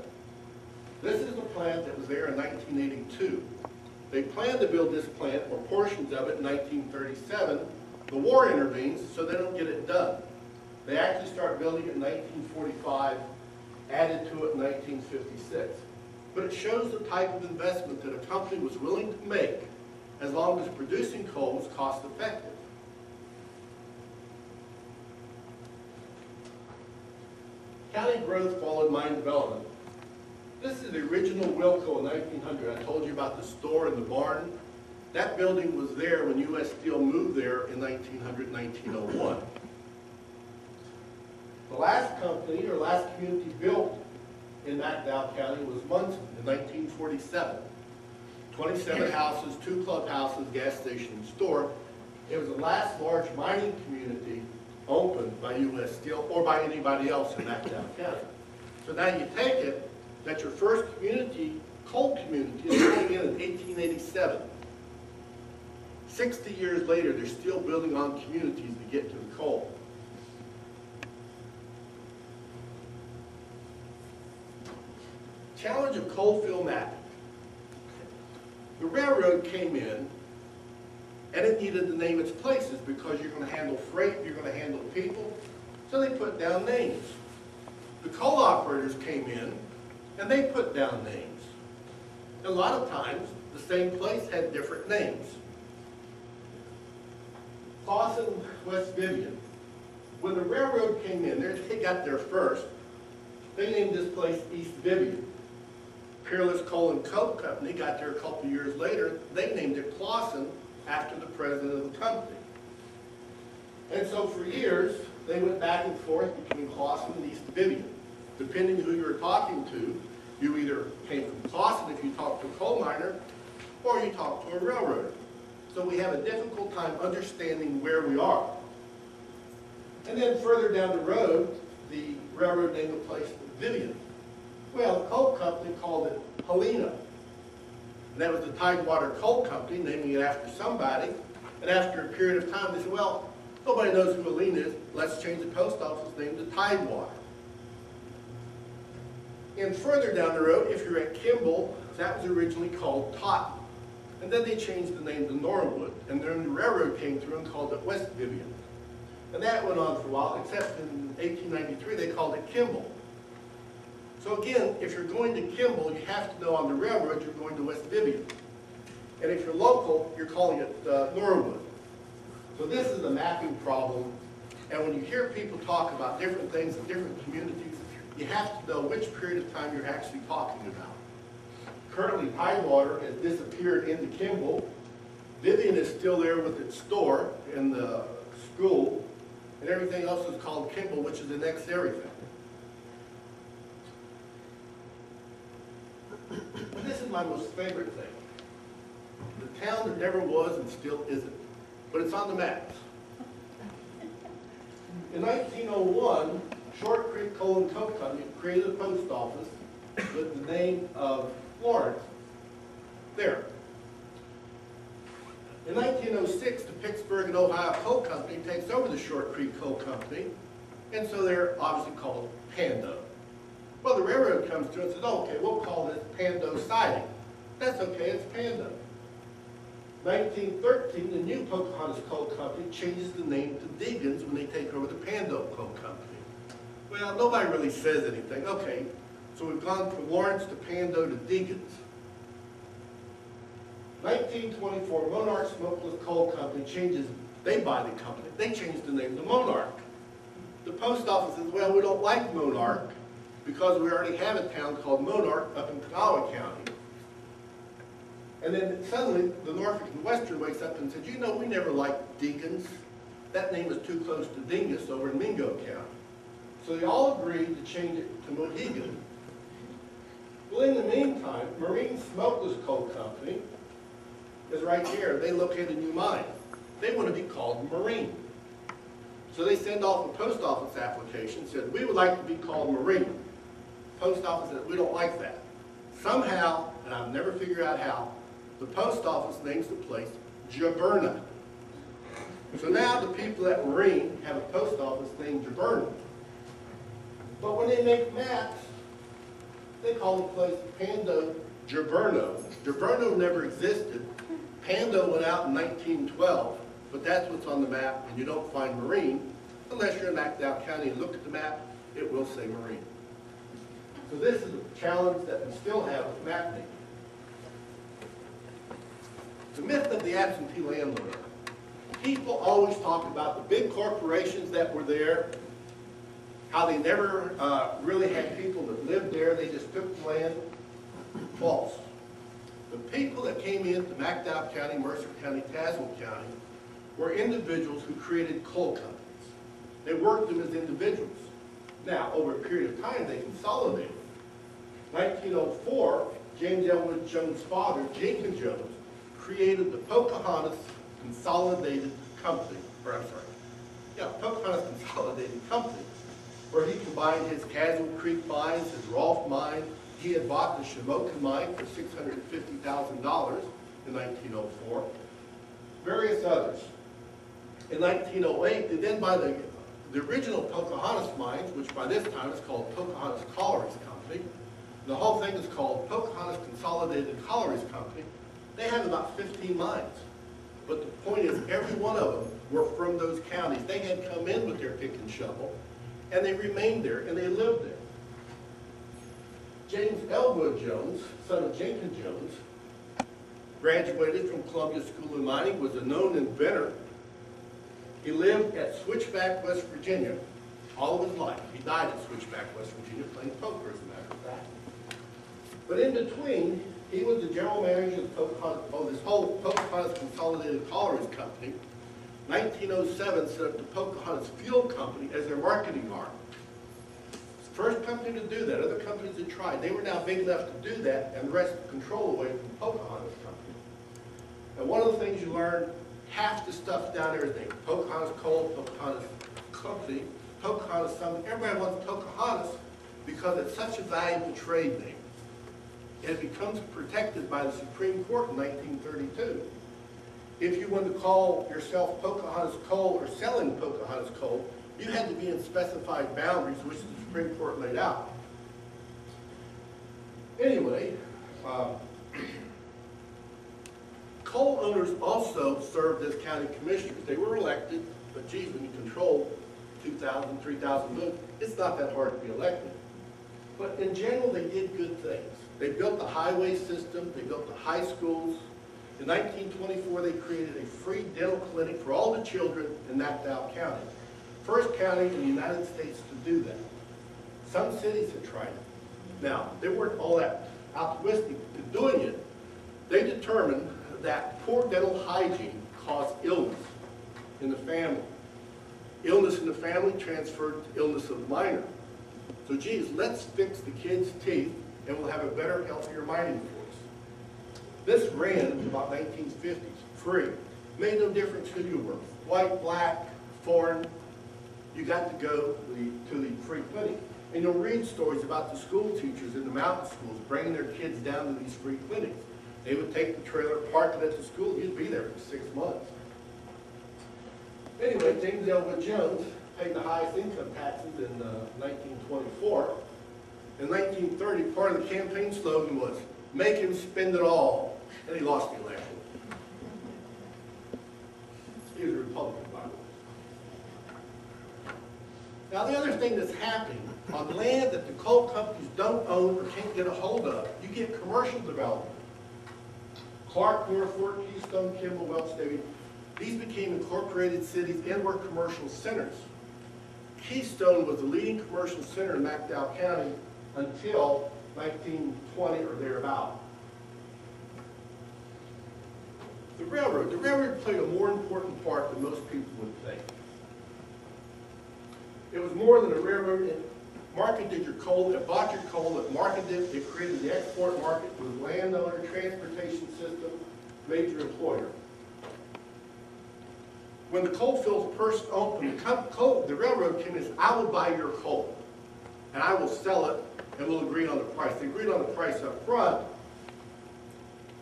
This is the plant that was there in 1982. They planned to build this plant, or portions of it, in 1937. The war intervenes, so they don't get it done. They actually start building it in 1945, added to it in 1956. But it shows the type of investment that a company was willing to make as long as producing coal was cost effective. County growth followed mine development. This is the original Wilco in 1900. I told you about the store and the barn. That building was there when U.S. Steel moved there in 1900, 1901. The last company, or last community built in McDowell County was Munson in 1947. 27 houses, 2 clubhouses, gas station, and store. It was the last large mining community opened by U.S. Steel or by anybody else in McDowell County. So now you take it that your first community, coal community, is going in 1887. 60 years later, they're still building on communities to get to the coal. Challenge of coal field mapping. The railroad came in and it needed to name its places because you're going to handle freight, you're going to handle people, so they put down names. The coal operators came in and they put down names. A lot of times, the same place had different names. Clawson, West Vivian. When the railroad came in, they got there first. They named this place East Vivian. Peerless Coal and Coke Company got there a couple years later. They named it Clawson after the president of the company. And so for years, they went back and forth between Clawson and East Vivian. Depending who you were talking to, you either came from Clawson if you talked to a coal miner, or you talked to a railroader. So we have a difficult time understanding where we are. And then further down the road, the railroad named the place Vivian. Well, the coal company called it Helena. And that was the Tidewater Coal Company, naming it after somebody. And after a period of time, they said, well, nobody knows who Helena is. Let's change the post office name to Tidewater. And further down the road, if you're at Kimball, that was originally called Totten. And then they changed the name to Norwood. And then the railroad came through and called it West Vivian. And that went on for a while, except in 1893 they called it Kimball. So again, if you're going to Kimball, you have to know on the railroad you're going to West Vivian. And if you're local, you're calling it Norwood. So this is a mapping problem. And when you hear people talk about different things in different communities, you have to know which period of time you're actually talking about. Currently, Tidewater has disappeared into Kimball. Vivian is still there with its store and the school, and everything else is called Kimball, which is the next everything. And this is my most favorite thing. The town that never was and still isn't, but it's on the maps. In 1901, Short Creek Coal and Coke Company created a post office with the name of Florence there. In 1906, the Pittsburgh and Ohio Coal Company takes over the Short Creek Coal Company, and so they're obviously called Pando. Well, the railroad comes through and says, oh, okay, we'll call this Pando Siding. That's okay, it's Pando. 1913, the new Pocahontas Coal Company changes the name to Deegan's when they take over the Pando Coal Company. Well, nobody really says anything. Okay, so we've gone from Lawrence to Pando to Deegan's. 1924, Monarch Smokeless Coal Company changes, they buy the company. They change the name to Monarch. The post office says, well, we don't like Monarch because we already have a town called Monarch up in Kanawha County. And then suddenly, the Norfolk and Western wakes up and says, you know, we never liked Deegan's. That name is too close to Dingus over in Mingo County. So they all agreed to change it to Mohegan. Well, in the meantime, Marine Smokeless Coal Company is right here. They locate a new mine. They want to be called Marine. So they send off a post office application, said, we would like to be called Marine. Post office said, we don't like that. Somehow, and I've never figured out how, the post office names the place Jaberna. So now the people at Marine have a post office named Jaberna. But when they make maps, they call the place Pando Jaberno. Jaberno never existed. Pando went out in 1912, but that's what's on the map, and you don't find Marine unless you're in McDowell County and look at the map, it will say Marine. So this is a challenge that we still have with map making. The myth of the absentee landlord. People always talk about the big corporations that were there, how they never really had people that lived there, they just took the land. False. The people that came into McDowell County, Mercer County, Tazewell County were individuals who created coal companies. They worked them as individuals. Now, over a period of time, they consolidated. 1904, James Elwood Jones' father, Jenkins Jones, created the Pocahontas Consolidated Company, Pocahontas Consolidated Company, where he combined his Castle Creek mines, his Rolfe mine. He had bought the Shamokin mine for $650,000 in 1904, various others. In 1908, they then buy the original Pocahontas mines, which by this time is called Pocahontas Collieries Company. The whole thing is called Pocahontas Consolidated Collieries Company. They have about 15 mines. But the point is, every one of them were from those counties. They had come in with their pick and shovel, and they remained there, and they lived there. James Elwood Jones, son of Jenkins Jones, graduated from Columbia School of Mining, was a known inventor. He lived at Switchback, West Virginia, all of his life. He died at Switchback, West Virginia, playing poker, as a matter of fact. But in between, he was the general manager of this whole Pocahontas Consolidated Collieries Company. 1907 set up the Pocahontas Fuel Company as their marketing arm. First company to do that. Other companies had tried. They were now big enough to do that and wrest control away from Pocahontas Company. And one of the things you learn, half the stuff down there is named Pocahontas Coal, Pocahontas Company, Pocahontas something. Everybody wants Pocahontas because it's such a valuable trade name. And it becomes protected by the Supreme Court in 1932. If you wanted to call yourself Pocahontas Coal or selling Pocahontas Coal, you had to be in specified boundaries, which the Supreme Court laid out. Anyway, coal owners also served as county commissioners. They were elected, but geez, when you control 2,000, 3,000 votes, it's not that hard to be elected. But in general, they did good things. They built the highway system, they built the high schools. In 1924, they created a free dental clinic for all the children in McDowell County. First county in the United States to do that. Some cities have tried it. Now, they weren't all that altruistic to doing it. They determined that poor dental hygiene caused illness in the family. Illness in the family transferred to illness of the minor. So geez, let's fix the kids' teeth and we'll have a better, healthier mining force. This ran in about 1950s, free. Made no difference who you were, white, black, foreign. You got to go to the free clinic. And you'll read stories about the school teachers in the mountain schools bringing their kids down to these free clinics. They would take the trailer, park it at the school, you'd be there for 6 months. Anyway, James Elwood Jones paid the highest income taxes in 1924. In 1930, part of the campaign slogan was, "Make him spend it all," and he lost the election. He was a Republican, by the way. Now, the other thing that's happening, on land that the coal companies don't own or can't get a hold of, you get commercial development. Clark, Norfolk, Keystone, Kimball, Welch, Davie, these became incorporated cities and were commercial centers. Keystone was the leading commercial center in McDowell County until 1920 or thereabout. The railroad played a more important part than most people would think. It was more than a railroad. It marketed your coal, it bought your coal, it marketed it, it created the export market, it was landowner, transportation system, major employer. when the coal fields first opened, the railroad came in and said, I will buy your coal, and I will sell it, and we'll agree on the price. They agreed on the price up front.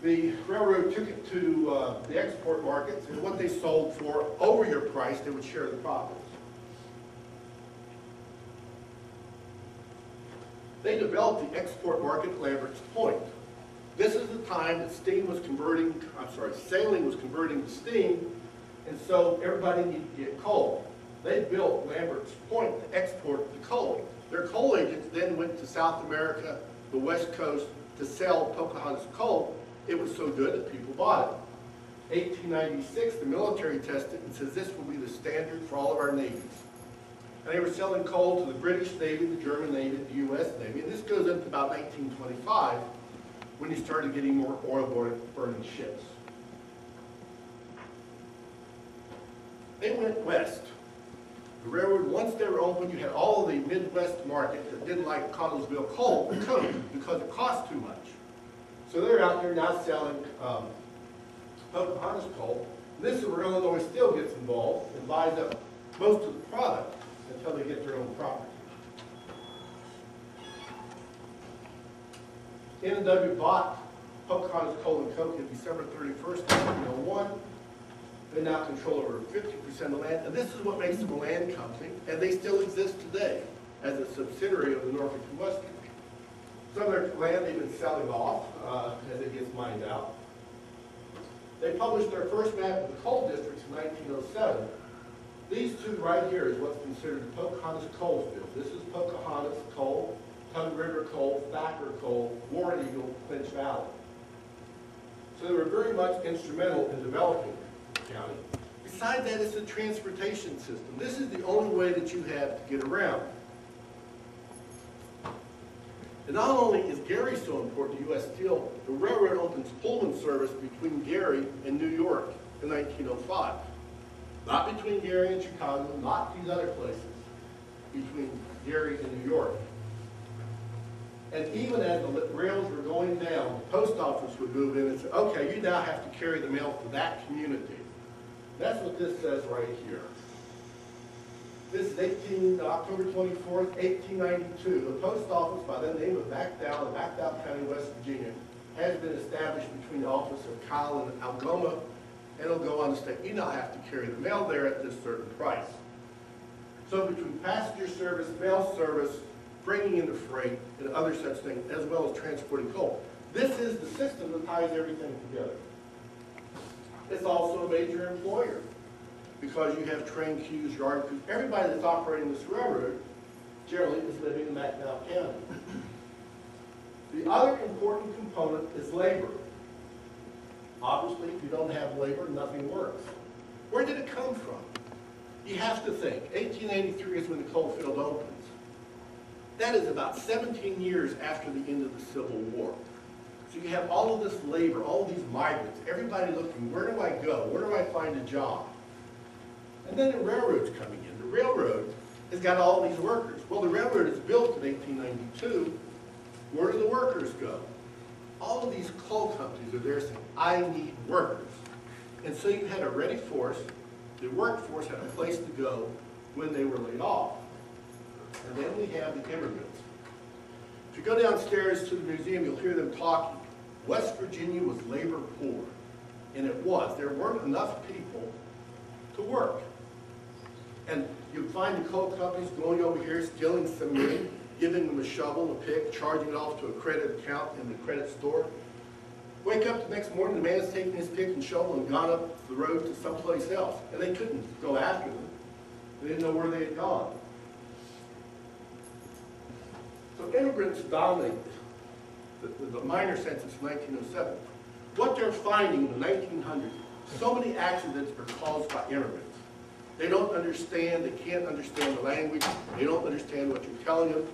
The railroad took it to the export markets, and what they sold for over your price, they would share the profits. They developed the export market at Lambert's Point. This is the time that sailing was converting to steam, and so everybody needed to get coal. They built Lambert's Point to export the coal. Their coal agents then went to South America, the West Coast, to sell Pocahontas coal. It was so good that people bought it. 1896, the military tested it and says this will be the standard for all of our navies. And they were selling coal to the British Navy, the German Navy, the U.S. Navy, and this goes into about 1925 when you started getting more oil-burning ships. They went west. The railroad, once they were open, you had all of the Midwest market that didn't like Connellsville coal because it cost too much. So they're out there now selling Pocahontas coal. This is where Illinois still gets involved and buys up most of the product until they get their own property. N&W bought Pocahontas Coal and Coke on December 31st, 1901. They now control over 50% of the land, and this is what makes them a land company, and they still exist today as a subsidiary of the Norfolk and Western. Some of their land they've been selling off as it gets mined out. They published their first map of the coal districts in 1907. These two right here is what's considered the Pocahontas coal field. This is Pocahontas coal, Tug River coal, Thacker coal, War Eagle, Clinch Valley. So they were very much instrumental in developing the county. Besides that, it's a transportation system. This is the only way that you have to get around. And not only is Gary so important to U.S. Steel, the railroad opens Pullman service between Gary and New York in 1905. Not between Gary and Chicago, not these other places, between Gary and New York. And even as the rails were going down, the post office would move in and say, okay, you now have to carry the mail to that community. That's what this says right here. This is October 24th, 1892. The post office by the name of McDowell in McDowell County, West Virginia, has been established between the office of Kyle and Algoma, and it'll go on to state, you now have to carry the mail there at this certain price. So between passenger service, mail service, bringing in the freight, and other such things, as well as transporting coal. This is the system that ties everything together. It's also a major employer, because you have train queues, yard queues. Everybody that's operating this railroad generally is living in McDowell County. The other important component is labor. Obviously, if you don't have labor, nothing works. Where did it come from? You have to think, 1883 is when the coal field opens. That is about 17 years after the end of the Civil War. So you have all of this labor, all of these migrants, everybody looking, where do I go? Where do I find a job? And then the railroad's coming in. The railroad has got all these workers. Well, the railroad is built in 1892. Where do the workers go? All of these coal companies are there saying, I need workers. And so you had a ready force. The workforce had a place to go when they were laid off. And then we have the immigrants. If you go downstairs to the museum, you'll hear them talking. West Virginia was labor poor. And it was. There weren't enough people to work. And you find the coal companies going over here, stealing some money, giving them a shovel, a pick, charging it off to a credit account in the credit store. Wake up the next morning, the man's taking his pick and shovel and gone up the road to someplace else. And they couldn't go after them. They didn't know where they had gone. So immigrants dominate the minor census in 1907. What they're finding in the 1900s, so many accidents are caused by immigrants. They don't understand, they can't understand the language, they don't understand what you're telling them.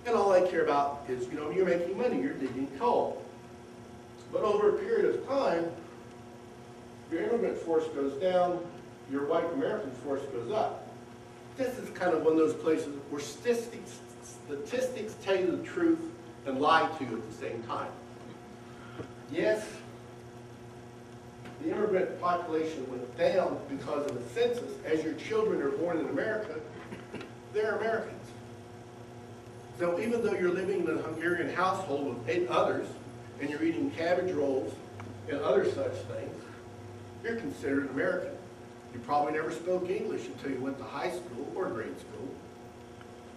And all they care about is, you know, you're making money, you're digging coal. But over a period of time, your immigrant force goes down, your white American force goes up. This is kind of one of those places where statistics tell you the truth and lie to you at the same time. Yes, the immigrant population went down because of the census. As your children are born in America, they're Americans. So even though you're living in a Hungarian household with 8 others, and you're eating cabbage rolls and other such things, you're considered American. You probably never spoke English until you went to high school or grade school.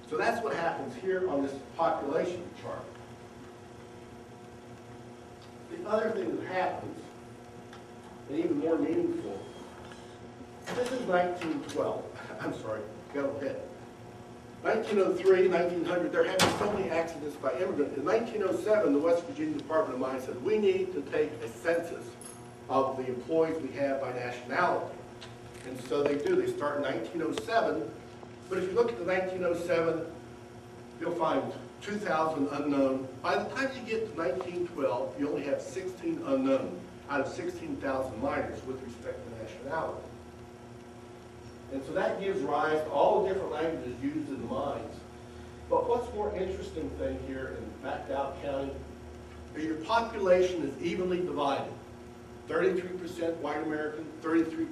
So that's what happens here on this population chart. The other thing that happens, and even more meaningful, this is 1912. I'm sorry, go ahead. 1903, 1900, they're having so many accidents by immigrants. In 1907, the West Virginia Department of Mines said, we need to take a census of the employees we have by nationality. And so they do. They start in 1907. But if you look at the 1907, you'll find 2,000 unknown. By the time you get to 1912, you only have 16 unknown out of 16,000 miners with respect to nationality. And so that gives rise to all the different languages used in the mines. But what's more interesting thing here in McDowell County is your population is evenly divided. 33% white American, 33%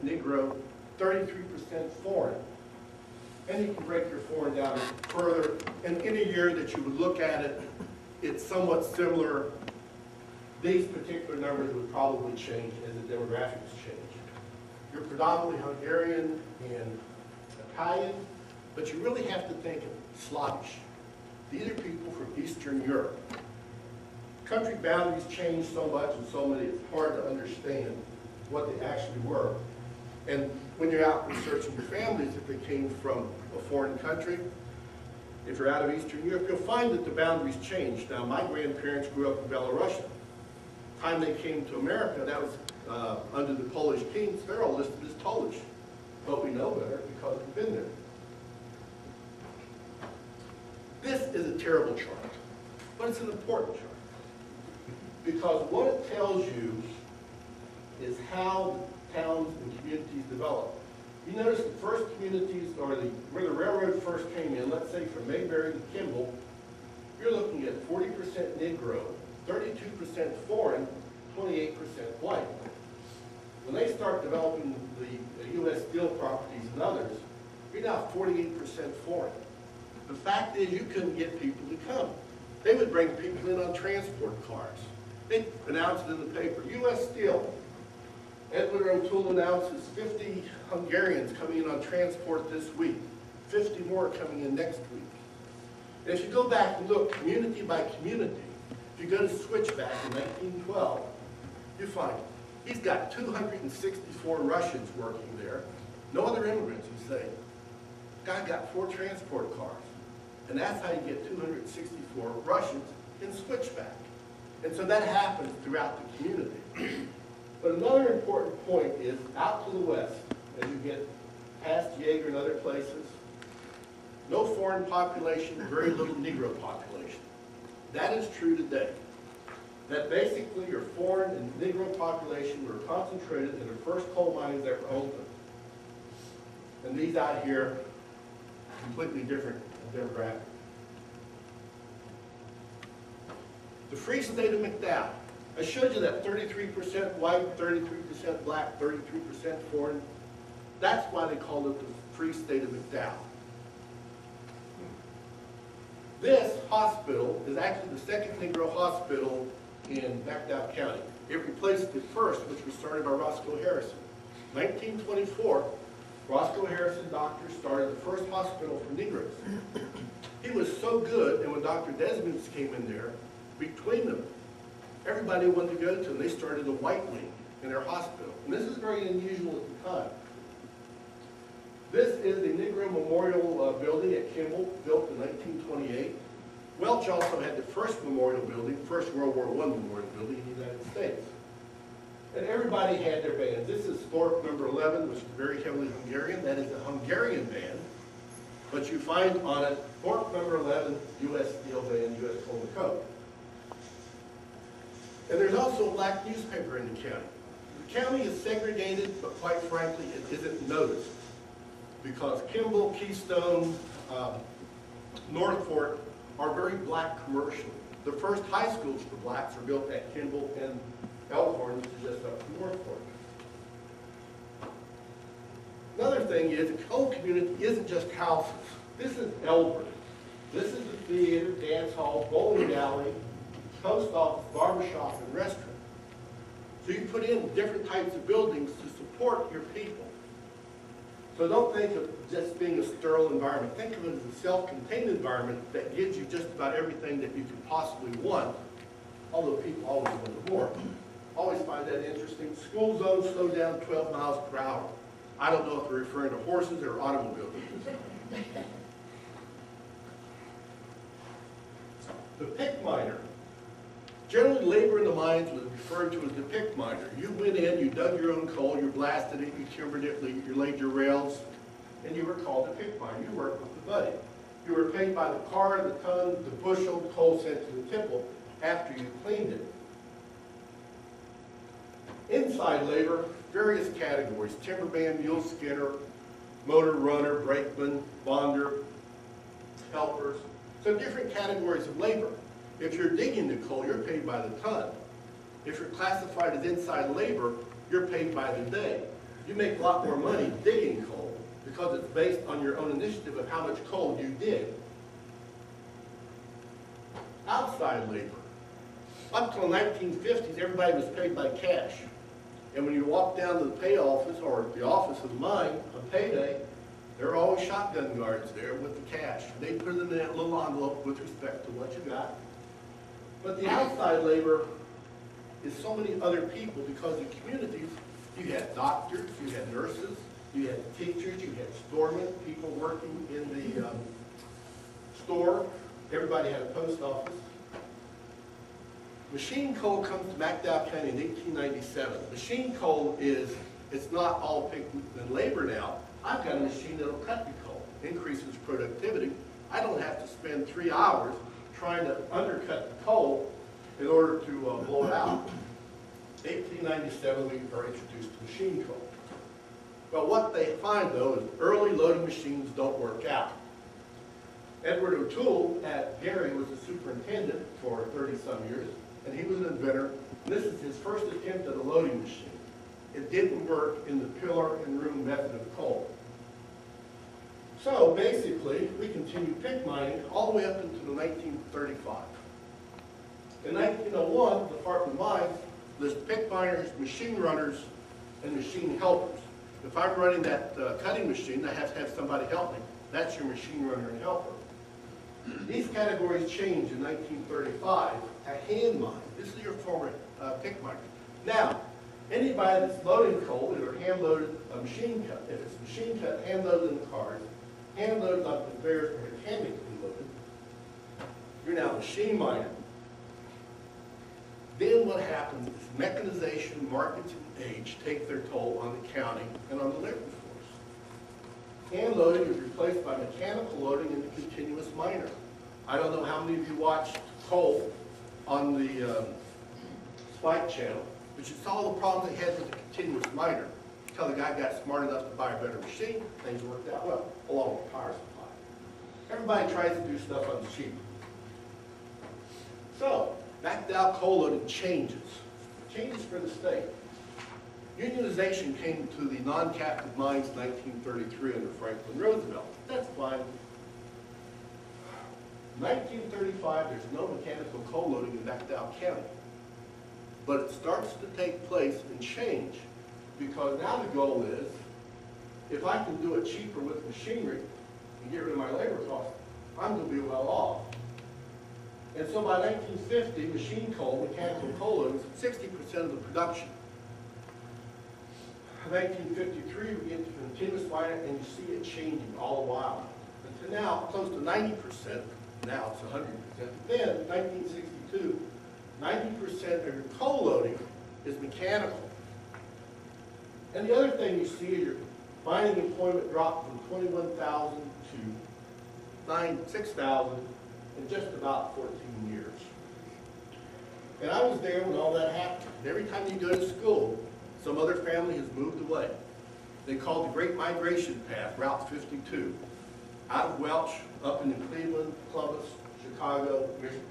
Negro, 33% foreign. And you can break your foreign down further. And in a year that you would look at it, it's somewhat similar. These particular numbers would probably change as the demographics change. You're predominantly Hungarian and Italian, but you really have to think of Slavish. These are people from Eastern Europe. Country boundaries change so much and so many, it's hard to understand what they actually were. And when you're out researching your families, if they came from a foreign country, if you're out of Eastern Europe, you'll find that the boundaries change. Now, my grandparents grew up in Belarus. The time they came to America, that was under the Polish kings. They're all listed as Polish. But we know better because we've been there. This is a terrible chart, but it's an important chart. Because what it tells you is how towns and communities develop. You notice the first communities, or where the railroad first came in, let's say from Mayberry to Kimball, you're looking at 40% Negro, 32% foreign, 28% white. When they start developing the U.S. Steel properties and others, you're now 48% foreign. The fact is you couldn't get people to come. They would bring people in on transport cars. They'd announce it in the paper, U.S. Steel. Edward O'Toole announces 50 Hungarians coming in on transport this week, 50 more coming in next week. And if you go back and look community by community, if you go to Switchback in 1912, you find he's got 264 Russians working there, no other immigrants, you say. Guy got 4 transport cars. And that's how you get 264 Russians in Switchback. And so that happens throughout the community. But another important point is out to the west, as you get past Yeager and other places, no foreign population, very little Negro population. That is true today. That basically your foreign and Negro population were concentrated in the first coal mines that were opened. And these out here, completely different demographic. The Free State of McDowell. I showed you that 33% white, 33% black, 33% foreign. That's why they called it the Free State of McDowell. This hospital is actually the second Negro hospital in McDowell County. It replaced the first, which was started by Roscoe Harrison. 1924, Roscoe Harrison, doctor, started the first hospital for Negroes. He was so good, and when Dr. Desmond's came in there, between them, everybody wanted to go to, and they started a white wing in their hospital. And this is very unusual at the time. This is the Negro Memorial Building at Kimball, built in 1928. Welch also had the first memorial building, first World War I memorial building in the United States. And everybody had their bands. This is Thorpe number 11, which is very heavily Hungarian. That is a Hungarian band. But you find on it, Thorpe number 11, U.S. Steel Band, U.S. Coal and Coke. And there's also a black newspaper in the county. The county is segregated, but quite frankly, it isn't noticed. Because Kimball, Keystone, North Fork are very black commercially. The first high schools for blacks are built at Kimball and Elkhorn, which is just up north for it. Another thing is, the coal community isn't just houses. This is Elbert. This is the theater, dance hall, bowling alley, post office, barbershop, and restaurant. So you put in different types of buildings to support your people. So don't think of just being a sterile environment. Think of it as a self-contained environment that gives you just about everything that you could possibly want, although people always want more. Always find that interesting. School zones slow down 12 miles per hour. I don't know if they're referring to horses or automobiles. The pick miner. Generally, labor in the mines was referred to as the pick miner. You went in, you dug your own coal, you blasted it, you timbered it, you laid your rails, and you were called a pick miner. You worked with the buddy. You were paid by the car, the ton, the bushel, the coal sent to the tipple after you cleaned it. Inside labor, various categories: timberman, mule skinner, motor runner, brakeman, bonder, helpers. So different categories of labor. If you're digging the coal, you're paid by the ton. If you're classified as inside labor, you're paid by the day. You make a lot more money digging coal because it's based on your own initiative of how much coal you dig. Outside labor. Up till the 1950s, everybody was paid by cash. And when you walk down to the pay office or the office of the mine on payday, there are always shotgun guards there with the cash. They put it in that little envelope with respect to what you got. But the outside labor is so many other people because in communities, you had doctors, you had nurses, you had teachers, you had storemen, people working in the store. Everybody had a post office. Machine coal comes to McDowell County in 1897. Machine coal it's not all picked and labor now. I've got a machine that'll cut the coal, increases productivity. I don't have to spend 3 hours trying to undercut the coal in order to blow it out. 1897, we are introduced to machine coal. But what they find, though, is early loading machines don't work out. Edward O'Toole at Gary was the superintendent for 30-some years, and he was an inventor. And this is his first attempt at a loading machine. It didn't work in the pillar and room method of coal. So basically, we continued pick mining all the way up into 1935. In 1901, the Department of Mines lists pick miners, machine runners, and machine helpers. If I'm running that cutting machine, I have to have somebody help me. That's your machine runner and helper. These categories changed in 1935 to hand mine. This is your former pick miner. Now, anybody that's loading coal, either hand loaded or machine cut. If it's machine cut, hand loaded in the cars, hand loaded on conveyors or mechanically loaded, you're now a machine miner. Then what happens is mechanization, markets, and age take their toll on the county and on the labor force. Hand loading is replaced by mechanical loading in the continuous miner. I don't know how many of you watched coal on the Spike channel, but you saw the problems they had with the continuous miner. Until the guy got smart enough to buy a better machine, things worked out well, along with power supply. Everybody tries to do stuff on the cheap. So, McDowell coal loading changes for the state. Unionization came to the non-captive mines in 1933 under Franklin Roosevelt. That's fine. 1935, there's no mechanical coal loading in McDowell County. But it starts to take place and change because now the goal is, if I can do it cheaper with machinery and get rid of my labor costs, I'm going to be well off. And so by 1950, machine coal, mechanical coal loading, 60% of the production. 1953, we get to continuous mining, and you see it changing all the while. Until now, close to 90%. Now it's 100%. Then, 1962, 90% of your coal loading is mechanical. And the other thing you see is your mining employment dropped from 21,000 to 6,000 in just about 14 years. And I was there when all that happened. And every time you go to school, some other family has moved away. They call it the Great Migration Path, Route 52, out of Welch, up into Cleveland, Columbus, Chicago, Michigan.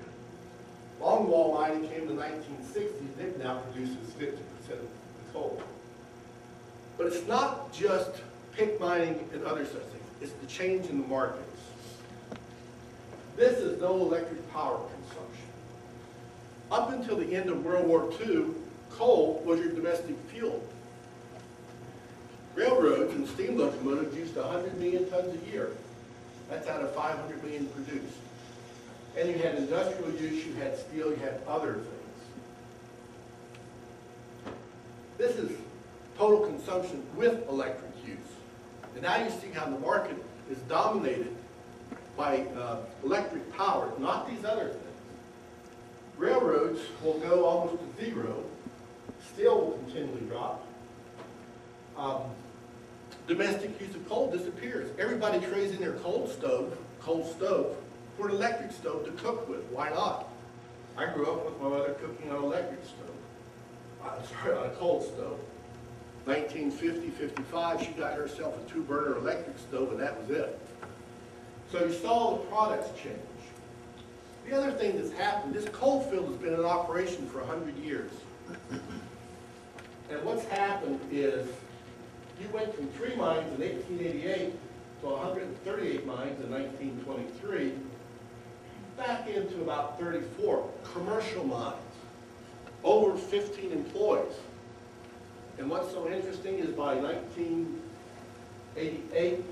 Longwall mining came in the 1960s, and it now produces 50% of the coal. But it's not just pick mining and other such things, it's the change in the markets. This is no electric power consumption. Up until the end of World War II, coal was your domestic fuel. Railroads and steam locomotives used 100 million tons a year. That's out of 500 million produced. And you had industrial use, you had steel, you had other things. This is total consumption with electric use. And now you see how the market is dominated by electric power, not these other things. Railroads will go almost to zero. Steel will continually drop. Domestic use of coal disappears. Everybody trades in their coal stove, for an electric stove to cook with. Why not? I grew up with my mother cooking on an electric stove. On a coal stove. 1950, 55, she got herself a 2-burner electric stove, and that was it. So you saw the products change. The other thing that's happened, this coal field has been in operation for 100 years. And what's happened is, you went from 3 mines in 1888 to 138 mines in 1923, back into about 34 commercial mines, over 15 employees. And what's so interesting is by 1988,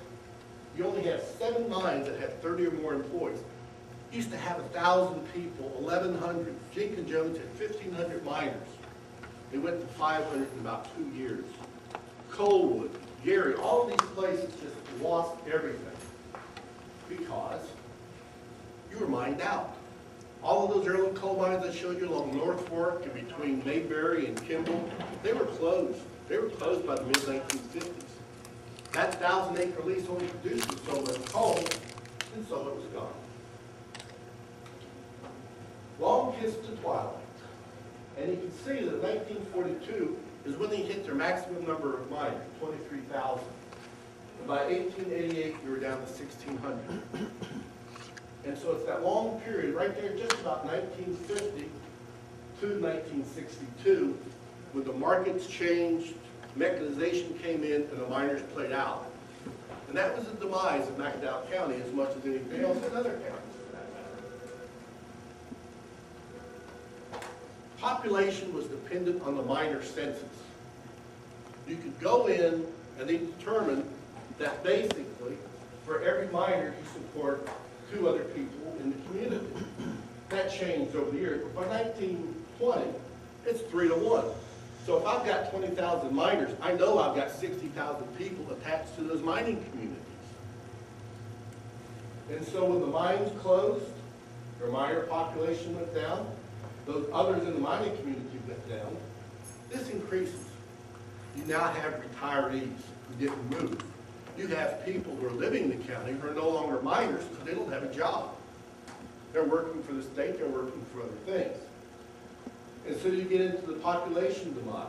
you only have 7 mines that have 30 or more employees. Used to have 1,000 people, 1,100. Jenkins Jones had 1,500 miners. They went to 500 in about 2 years. Coalwood, Gary, all of these places just lost everything because you were mined out. All of those early coal mines I showed you along North Fork and between Mayberry and Kimball, they were closed. They were closed by the mid-1950s. That 1,000-acre lease only produced so much coal, and so it was gone. Long kiss to twilight. And you can see that 1942 is when they hit their maximum number of miners, 23,000. And by 1888, we were down to 1,600. And so it's that long period right there, just about 1950 to 1962, when the markets changed, mechanization came in, and the miners played out. And that was the demise of McDowell County as much as anything else in other counties, for that matter. Population was dependent on the miner census. You could go in and they determined that basically, for every miner, you support 2 other people in the community. That changed over the years. By 1920, it's 3 to 1. So if I've got 20,000 miners, I know I've got 60,000 people attached to those mining communities. And so when the mines closed, their miner population went down, those others in the mining community went down, this increases. You now have retirees who didn't move. You have people who are living in the county who are no longer miners because they don't have a job. They're working for the state, they're working for other things. And so you get into the population demise.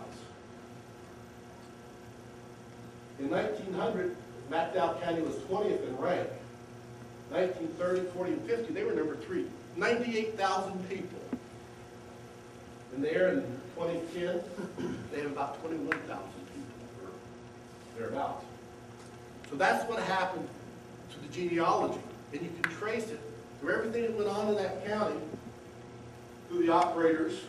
In 1900, McDowell County was 20th in rank. 1930, 40, and 50, they were number 3. 98,000 people. And there in 2010, they have about 21,000 people, or thereabouts. So that's what happened to the genealogy. And you can trace it through everything that went on in that county, through the operators.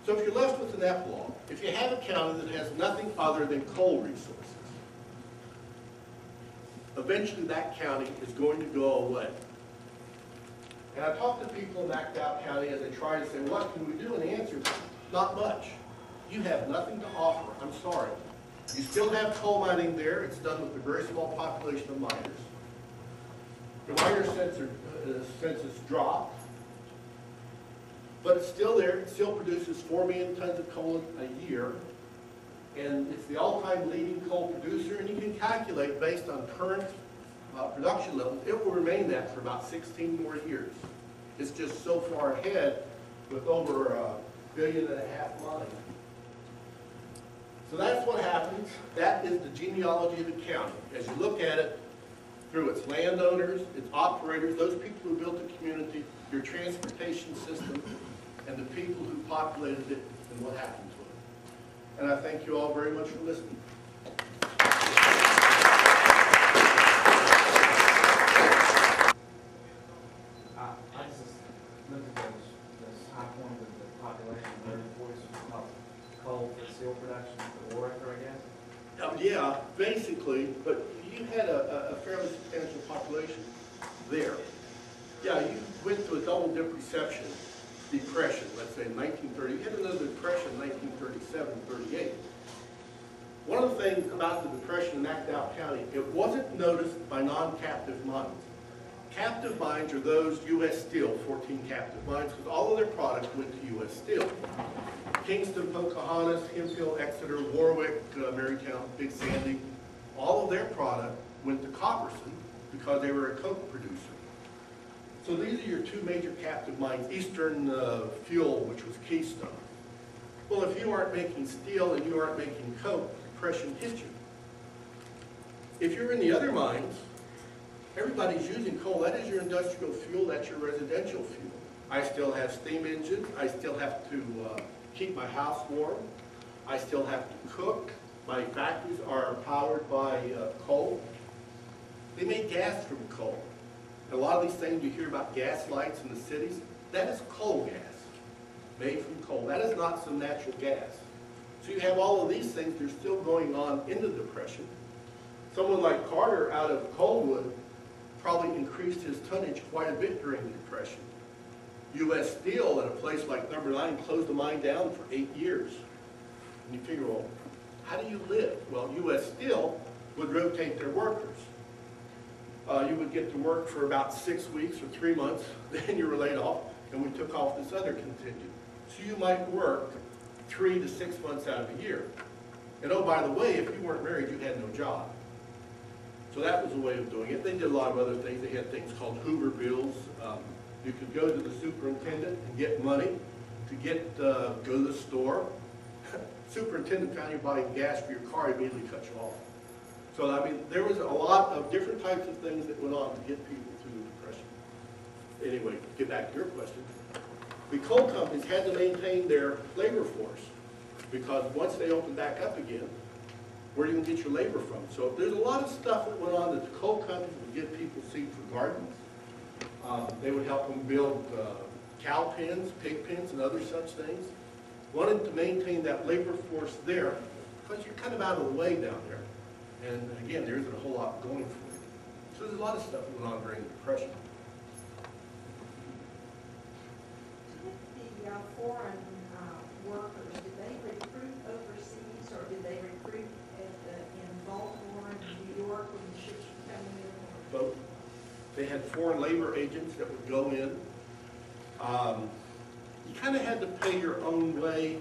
So if you're left with an epilogue, if you have a county that has nothing other than coal resources, eventually that county is going to go away. And I talk to people in McDowell County as they try to say, what can we do? And the answer is, not much. You have nothing to offer. I'm sorry. You still have coal mining there. It's done with a very small population of miners. The miner census dropped, but it's still there. It still produces 4 million tons of coal a year, and it's the all-time leading coal producer, and you can calculate based on current production levels, it will remain that for about 16 more years. It's just so far ahead with over $1.5 billion mine. So that's what happens. That is the genealogy of the county. As you look at it, through its landowners, its operators, those people who built the community, your transportation system, and the people who populated it and what happened to it. And I thank you all very much for listening. I just looked at this high point of the population, 30-40, about coal for steel production for Oracle, I guess. Yeah, basically, but you had a fairly substantial population there. Yeah, you went through a double-dip depression, let's say in 1930. You had another depression in 1937, 38. One of the things about the depression in McDowell County, it wasn't noticed by non-captive mines. Captive mines are those U.S. Steel, 14 captive mines, because all of their products went to U.S. Steel. Kingston, Pocahontas, Hemphill, Exeter, Warwick, Marytown, Big Sandy, all of their product went to Copperson because they were a coke producer. So these are your two major captive mines, Eastern Fuel, which was Keystone. Well, if you aren't making steel and you aren't making coke, depression hits you. If you're in the other mines, everybody's using coal. That is your industrial fuel, that's your residential fuel. I still have steam engines, I still have to keep my house warm, I still have to cook. My factories are powered by coal. They make gas from coal. A lot of these things you hear about gas lights in the cities, that is coal gas, made from coal. That is not some natural gas. So you have all of these things that are still going on in the Depression. Someone like Carter out of Coalwood probably increased his tonnage quite a bit during the Depression. U.S. Steel at a place like Number 9 closed the mine down for 8 years. And you figure, well, how do you live? Well, U.S. Steel would rotate their workers. You would get to work for about 6 weeks or 3 months, then you were laid off, and we took off this other contingent. So you might work 3 to 6 months out of a year. And oh, by the way, if you weren't married, you had no job. So that was a way of doing it. They did a lot of other things. They had things called Hoover bills. You could go to the superintendent and get money to go to the store. Superintendent found you buying gas for your car, immediately cut you off. So, I mean, there was a lot of different types of things that went on to get people through the Depression. Anyway, get back to your question. The coal companies had to maintain their labor force because once they opened back up again, where are you going to get your labor from? So there's a lot of stuff that went on that the coal companies would give people seed for gardens. They would help them build cow pens, pig pens, and other such things. Wanted to maintain that labor force there because you're kind of out of the way down there. And again, there isn't a whole lot going for you. So there's a lot of stuff that went on during the Depression. The foreign workers, did they recruit overseas or did they recruit in Baltimore and New York when the ships were coming in? Both. They had foreign labor agents that would go in. You kind of had to pay your own way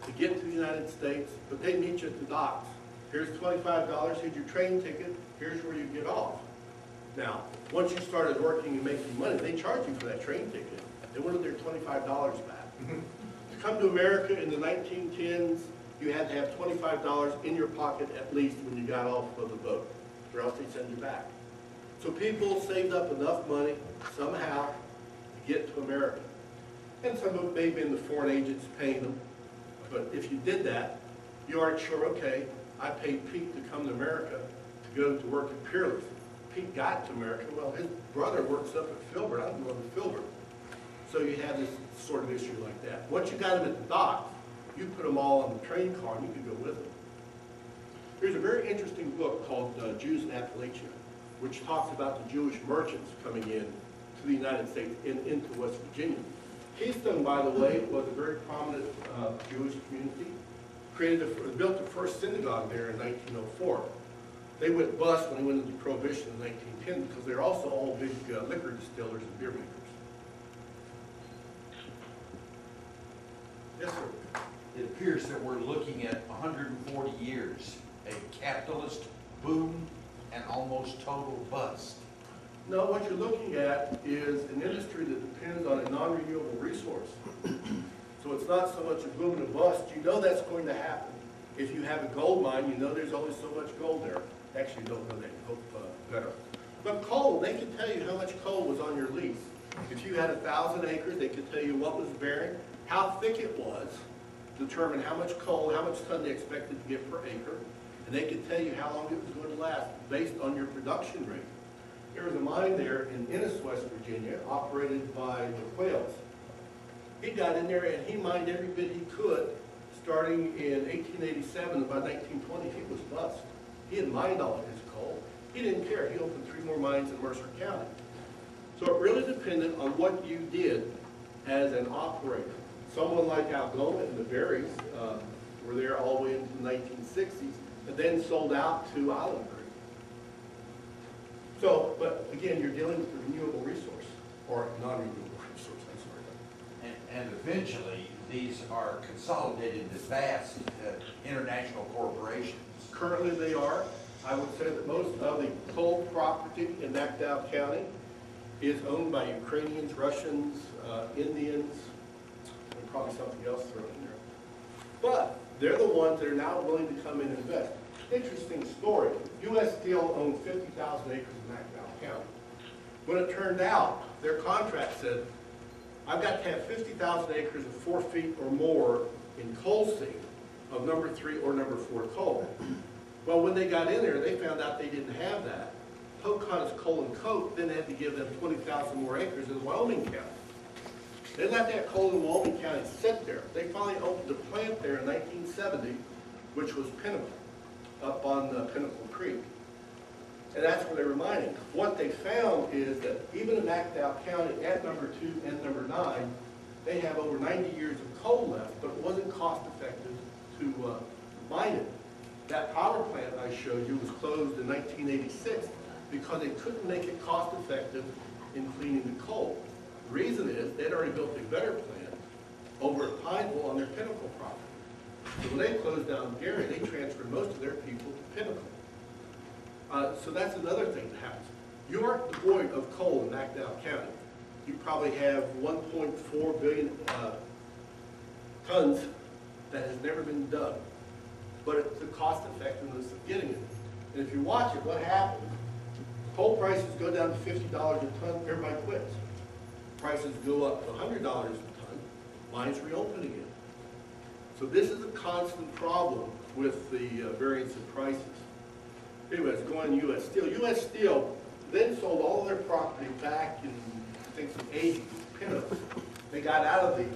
to get to the United States, but they meet you at the docks. Here's $25, here's your train ticket, here's where you get off. Now, once you started working and making money, they charge you for that train ticket. They wanted their $25 back. To come to America in the 1910s, you had to have $25 in your pocket at least when you got off of the boat, or else they'd send you back. So people saved up enough money somehow to get to America. And some of it may have been the foreign agents paying them. But if you did that, you aren't sure, okay, I paid Pete to come to America to go to work at Peerless. Pete got to America, well, his brother works up at Filbert, I'm going to Filbert. So you had this sort of issue like that. Once you got them at the dock, you put them all on the train car and you could go with them. There's a very interesting book called Jews in Appalachia, which talks about the Jewish merchants coming in to the United States into West Virginia. Keystone, by the way, was a very prominent Jewish community. Built the first synagogue there in 1904. They went bust when they went into Prohibition in 1910 because they're also all big liquor distillers and beer makers. Yes, sir. It appears that we're looking at 140 years, a capitalist boom and almost total bust. No, what you're looking at is an industry that depends on a non-renewable resource. So it's not so much a boom and a bust. You know that's going to happen. If you have a gold mine, you know there's only so much gold there. Actually, you don't know that. You hope better. But coal, they could tell you how much coal was on your lease. If you had 1,000 acres, they could tell you what was bearing, how thick it was, determine how much coal, how much ton they expected to get per acre, and they could tell you how long it was going to last based on your production rate. There was a mine there in Ennis, West Virginia, operated by the Quails. He got in there and he mined every bit he could, starting in 1887. By 1920, he was bust. He had mined all of his coal. He didn't care. He opened 3 more mines in Mercer County. So it really depended on what you did as an operator. Someone like Algoma and the Berries were there all the way into the 1960s, and then sold out to Island Creek. So, but again, you're dealing with a renewable resource, or non-renewable resource, I'm sorry. And eventually, these are consolidated into vast international corporations. Currently they are. I would say that most of the coal property in McDowell County is owned by Ukrainians, Russians, Indians, and probably something else thrown in there. But they're the ones that are now willing to come in and invest. Interesting story. U.S. Steel owned 50,000 acres in McDowell County. When it turned out, their contract said, I've got to have 50,000 acres of 4 feet or more in coal seam of number 3 or number 4 coal. Well, when they got in there, they found out they didn't have that. Pocahontas Coal and Coke then had to give them 20,000 more acres in Wyoming County. They let that coal in Wyoming County sit there. They finally opened a plant there in 1970, which was Pinnacle, up on Pinnacle Creek. And that's where they were mining. What they found is that even in McDowell County at number 2 and number 9, they have over 90 years of coal left, but it wasn't cost effective to mine it. That power plant I showed you was closed in 1986 because they couldn't make it cost effective in cleaning the coal. The reason is they'd already built a better plant over at Pineville on their Pinnacle property. So when they closed down Gary, they transferred most of their people to Pinnacle. So that's another thing that happens. You aren't devoid of coal in McDowell County. You probably have 1.4 billion tons that has never been dug. But it's the cost effectiveness of getting it. And if you watch it, what happens? Coal prices go down to $50 a ton, everybody quits. Prices go up to $100 a ton, mines reopen again. So this is a constant problem with the variance in prices. Anyways, going to U.S. Steel. U.S. Steel then sold all their property back in, I think, some 80s, Pinnacle. They got out of the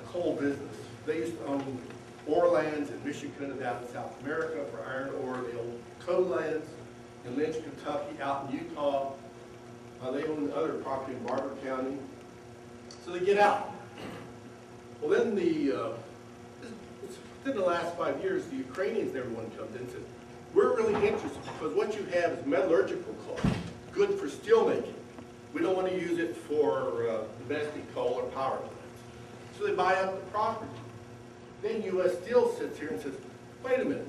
coal business. They used to own ore lands in Michigan and down in South America for iron ore, the old coal lands in Lynch, Kentucky, out in Utah. They own other property in Barber County. So they get out. Well, then within the last 5 years, the Ukrainians, everyone comes in and says, we're really interested because what you have is metallurgical coal, good for steel making. We don't want to use it for domestic coal or power plants. So they buy up the property. Then U.S. Steel sits here and says, wait a minute,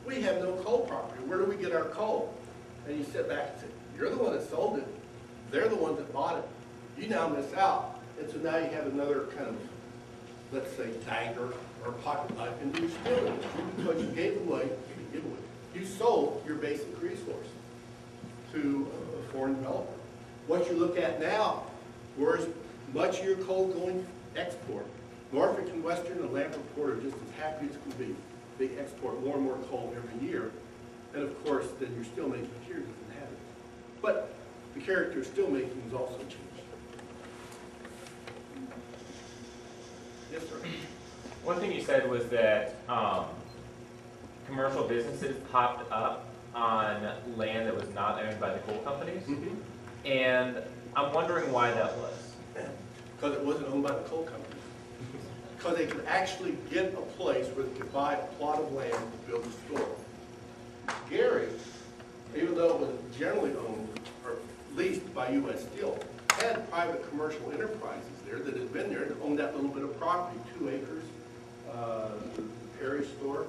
we have no coal property. Where do we get our coal? And you sit back and say, you're the one that sold it. They're the ones that bought it. You now miss out. And so now you have another kind of, let's say, dagger or pocket knife into your steel industry because you gave away, you didn't give away, you sold your basic resource to a foreign developer. What you look at now, where's much of your coal going export? Norfolk and Western and Lamport are just as happy as can be. They export more and more coal every year. And of course, then your steel making here doesn't have it. But the character of steel making has also changed. Yes, sir. One thing you said was that commercial businesses popped up on land that was not owned by the coal companies. Mm-hmm. And I'm wondering why that was. Because it wasn't owned by the coal company. Because they could actually get a place where they could buy a plot of land to build a store. Gary, even though it was generally owned or leased by U.S. Steel, had private commercial enterprises there that had been there that owned that little bit of property, 2 acres, the Perry store.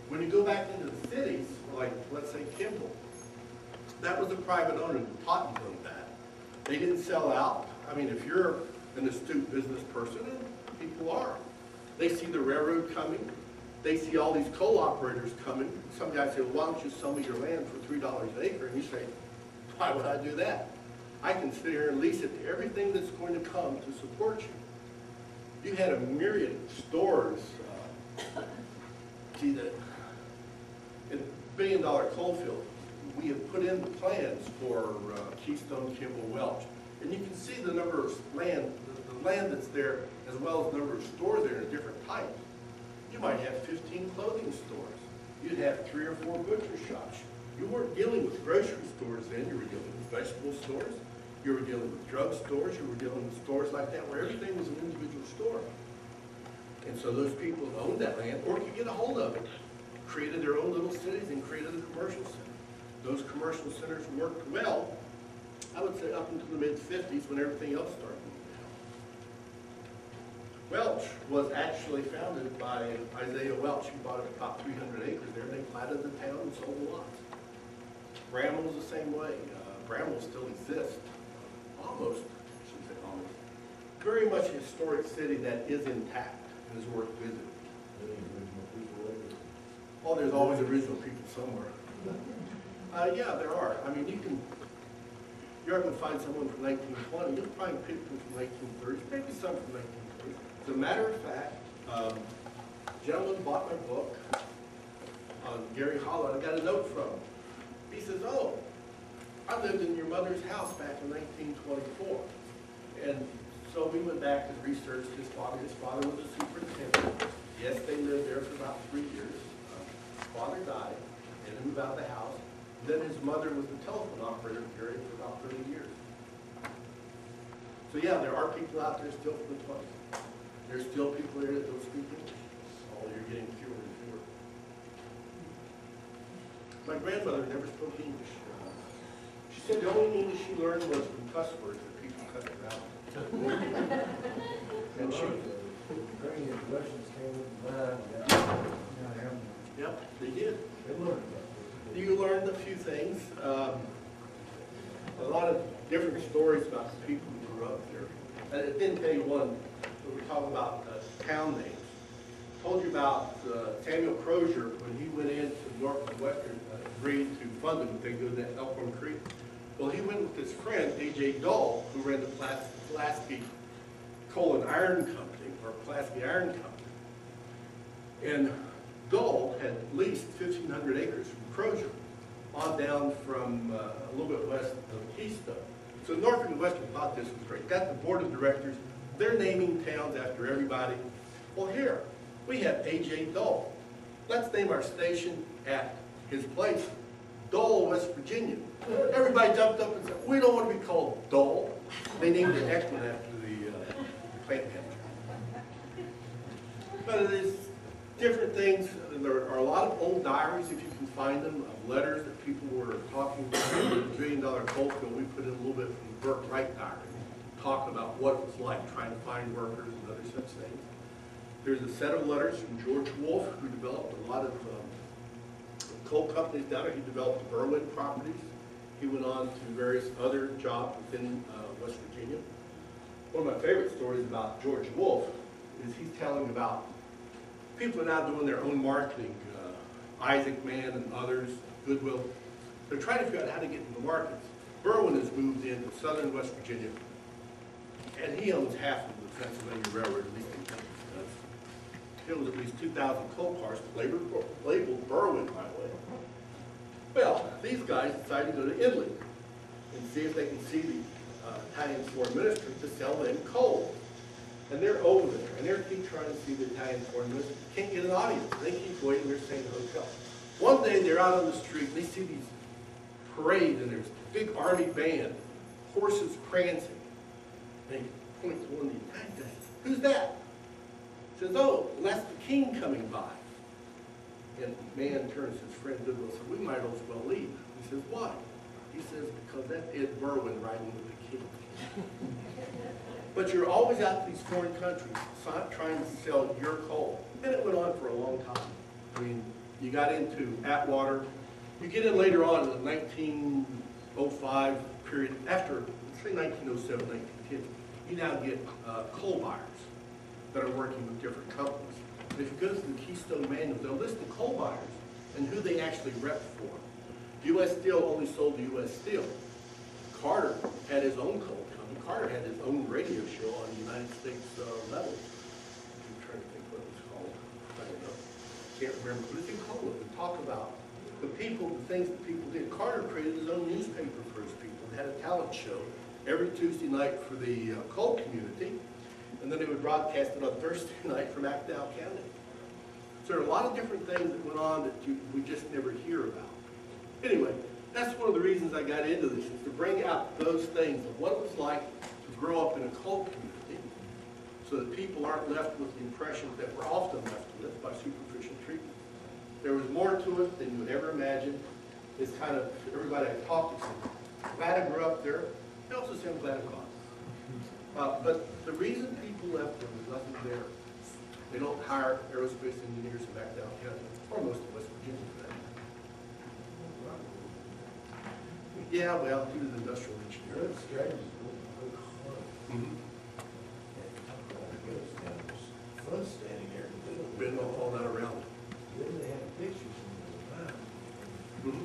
When you go back into the cities, like let's say Kimball, that was a private owner. The Tottens owned that. They didn't sell out. I mean, if you're an astute business person, and people are, they see the railroad coming. They see all these coal operators coming. Some guy said, well, why don't you sell me your land for $3 an acre? And you say, Why would I do that? I can sit here and lease it to everything that's going to come to support you. You had a myriad of stores. See, in billion-dollar coal field, we have put in the plans for Keystone, Kimball, Welch. And you can see the number of land, the land that's there, as well as the number of stores there in different types. You might have 15 clothing stores. You'd have 3 or 4 butcher shops. You weren't dealing with grocery stores then, you were dealing with vegetable stores. You were dealing with drug stores, you were dealing with stores like that where everything was an individual store. And so those people who owned that land, or could get a hold of it, created their own little cities and created a commercial center. Those commercial centers worked well, I would say up until the mid-50s when everything else started moving down. Welch was actually founded by Isaiah Welch, who bought about 300 acres there. They platted the town and sold the lots. Bramwell was the same way. Bramwell still exists. Almost, I shouldn't say almost. Very much a historic city that is intact and is worth visiting. Oh, there's always original people somewhere. Yeah, there are. I mean, you're not going to find someone from 1920. You'll probably pick them from 1930s, maybe some from 1930s. As a matter of fact, a gentleman bought my book on Gary Hollow, and I got a note from him. He says, oh, I lived in your mother's house back in 1924. And so we went back and researched his father. His father was a superintendent. Yes, they lived there for about 3 years. His father died, and they moved out of the house. Then his mother was the telephone operator in the area for about 30 years. So yeah, there are people out there still from the 20s. There's still people there that don't speak English. Oh, you're getting fewer and fewer. My grandmother never spoke English. She said the only English she learned was from cuss words that people cut her out. And she, Russians came yep, they did. They learned. You learned a few things. A lot of different stories about the people who grew up there. I didn't tell you one, but we're talking about town names. I told you about Samuel Crozier when he went into North and Western, agreed to fund them if they go to that Elkhorn Creek. Well, he went with his friend, A.J. Dull, who ran the Pulaski Coal and Iron Company, or Pulaski Iron Company. And Dull had leased 1,500 acres from Crozier on down from a little bit west of Keystone. So Norfolk and Western thought this was great. Got the board of directors. They're naming towns after everybody. Well, here, we have A.J. Dull. Let's name our station at his place, Dole, West Virginia. Everybody jumped up and said, we don't want to be called Dole. They named it Ekman after the plant manager. But it is different things. There are a lot of old diaries, if you can find them, of letters that people were talking about. In the $1 billion coal field, we put in a little bit from the Burke Wright diary, talking about what it was like trying to find workers and other such things. There's a set of letters from George Wolfe, who developed a lot of coal companies down there. He developed the Berwyn properties. He went on to various other jobs within West Virginia. One of my favorite stories about George Wolfe is he's telling about people are now doing their own marketing. Isaac Mann and others, Goodwill. They're trying to figure out how to get into the markets. Berwyn has moved into southern West Virginia, and he owns half of the Pennsylvania Railroad, at least he thinks he does. He owns at least 2,000 coal cars labeled Berwyn, by the way. Well, these guys decided to go to Italy and see if they can see the Italian foreign minister to sell them coal. And they're over there, and they keep trying to see the Italian foreign minister. Can't get an audience. They keep waiting. They're staying in the hotel. One day they're out on the street, and they see these parades, and there's a big army band, horses prancing. And they point to one of the Italian guys. Who's that? He says, oh, that's the king coming by. And the man turns to his friend Goodwill and says, we might as well leave. He says, why? He says, because that's Ed Berwyn riding with the king. But you're always out to these foreign countries trying to sell your coal. And it went on for a long time. I mean, you got into Atwater. You get in later on in the 1905 period, after, say 1907, 1910, you now get coal buyers that are working with different companies. And if you go to the Keystone Manual, they'll list the coal buyers and who they actually rep for. U.S. Steel only sold to U.S. Steel. Carter had his own coal company. Carter had his own radio show on the United States level. I'm trying to think what it was called. I don't know. Can't remember. But it's in Cola. We talk about the people, the things that people did. Carter created his own newspaper for his people. They had a talent show every Tuesday night for the coal community, and then they would broadcast it on Thursday night from McDowell County. So there are a lot of different things that went on that we just never hear about. Anyway, that's one of the reasons I got into this, is to bring out those things of what it was like to grow up in a coal community, so that people aren't left with the impression that we're often left with by superficial treatment. There was more to it than you would ever imagine. It's kind of, everybody I talked to said, glad I grew up there. I also say I'm glad I was. But the reason people left there was nothing there. They don't hire aerospace engineers in McDowell County, or most of West Virginia for that. Yeah, well, he was an industrial engineer. Mhm. Fun standing there. Been all that around. Then they had pictures in the time. Mhm.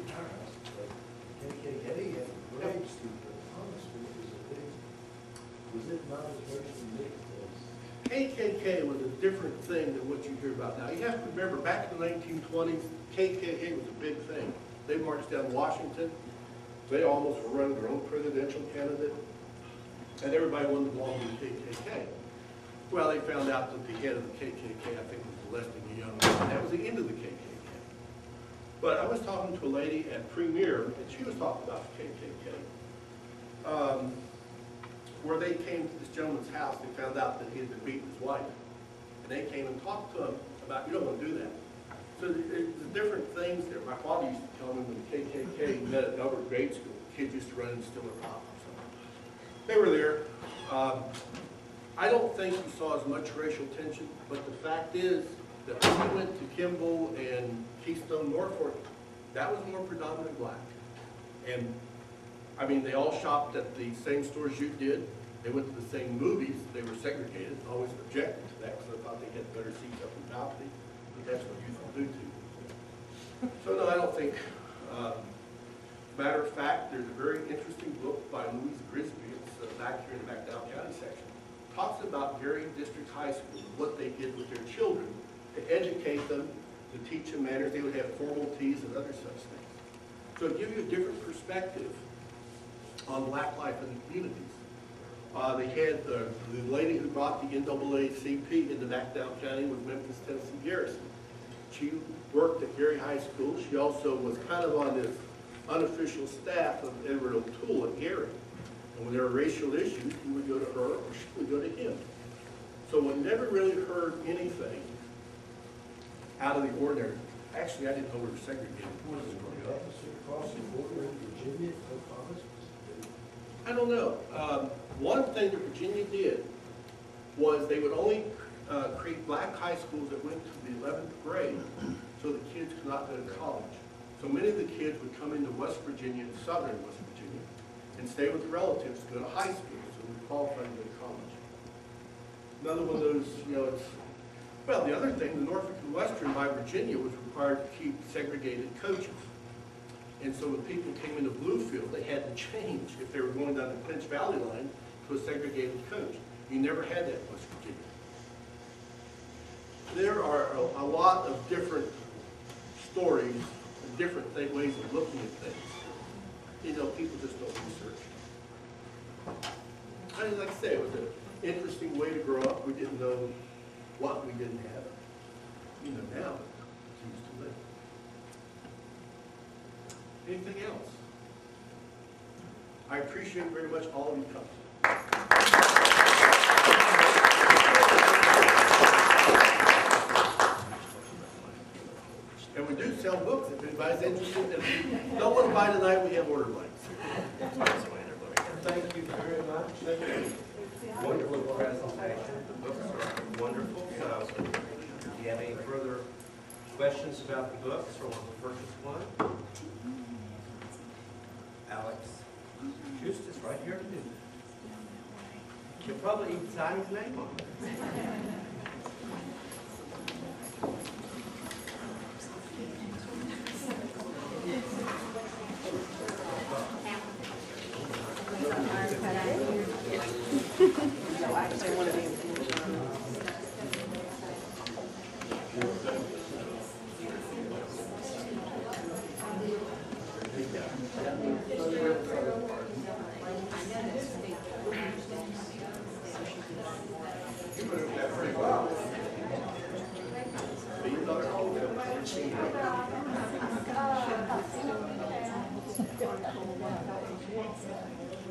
KKK had grades through the hospital. Was it not as much as big as? KKK was a different thing than what you hear about now. You have to remember, back in the 1920s, KKK was a big thing. They marched down Washington. They almost were running their own presidential candidate. And everybody wanted to belong to the KKK. Well, they found out that the head of the KKK, I think, was molesting a young man. That was the end of the KKK. But I was talking to a lady at Premier, and she was talking about the KKK. Where they came to this gentleman's house, they found out that he had been beating his wife. And they came and talked to him about, you don't want to do that. So there's different things there. My father used to tell me when the KKK met at Albert grade school, kids used to run and steal their pop or something. They were there. I don't think we saw as much racial tension, but the fact is that when we went to Kimball and Keystone, Norfolk, that was more predominantly black. And I mean, they all shopped at the same stores you did. They went to the same movies. They were segregated. I always objected to that because I thought they had better seats up in the balcony. But that's what youth will do to you. So no, I don't think. Matter of fact, there's a very interesting book by Louise Grisby. It's back here in the McDowell County section. Talks about Gary District High School and what they did with their children to educate them, to teach them manners. They would have formal teas and other such things. So it gives you a different perspective on black life in the communities. They had the lady who brought the NAACP into McDowell County was Memphis, Tennessee Garrison. She worked at Gary High School. She also was kind of on this unofficial staff of Edward O'Toole at Gary. And when there were racial issues, he would go to her or she would go to him. So we never really heard anything out of the ordinary. Actually, I didn't know we were segregated. Across the border in Virginia, I don't know. One thing that Virginia did was they would only create black high schools that went to the 11th grade so the kids could not go to college. So many of the kids would come into West Virginia and southern West Virginia and stay with relatives to go to high school, so we qualified to go to college. Another one of those, you know, it's, well, the other thing, the Norfolk and Western by Virginia was required to keep segregated coaches. And so when people came into Bluefield, they had to change if they were going down the Clinch Valley line to a segregated coach. You never had that in West Virginia. There are a lot of different stories and different ways of looking at things. You know, people just don't research. I mean, like I say, it was an interesting way to grow up. We didn't know what we didn't have. You know now, but it seems too late. Anything else? I appreciate very much all of you coming. And we do sell books if anybody's interested. If you don't want to buy tonight, we have order blanks. Thank you very much. Wonderful presentation. The books are wonderful. So, if you have any further questions about the books or want to purchase one, Alex Schust is right here to do that. You'll probably even sign his name on it. Article 1.8.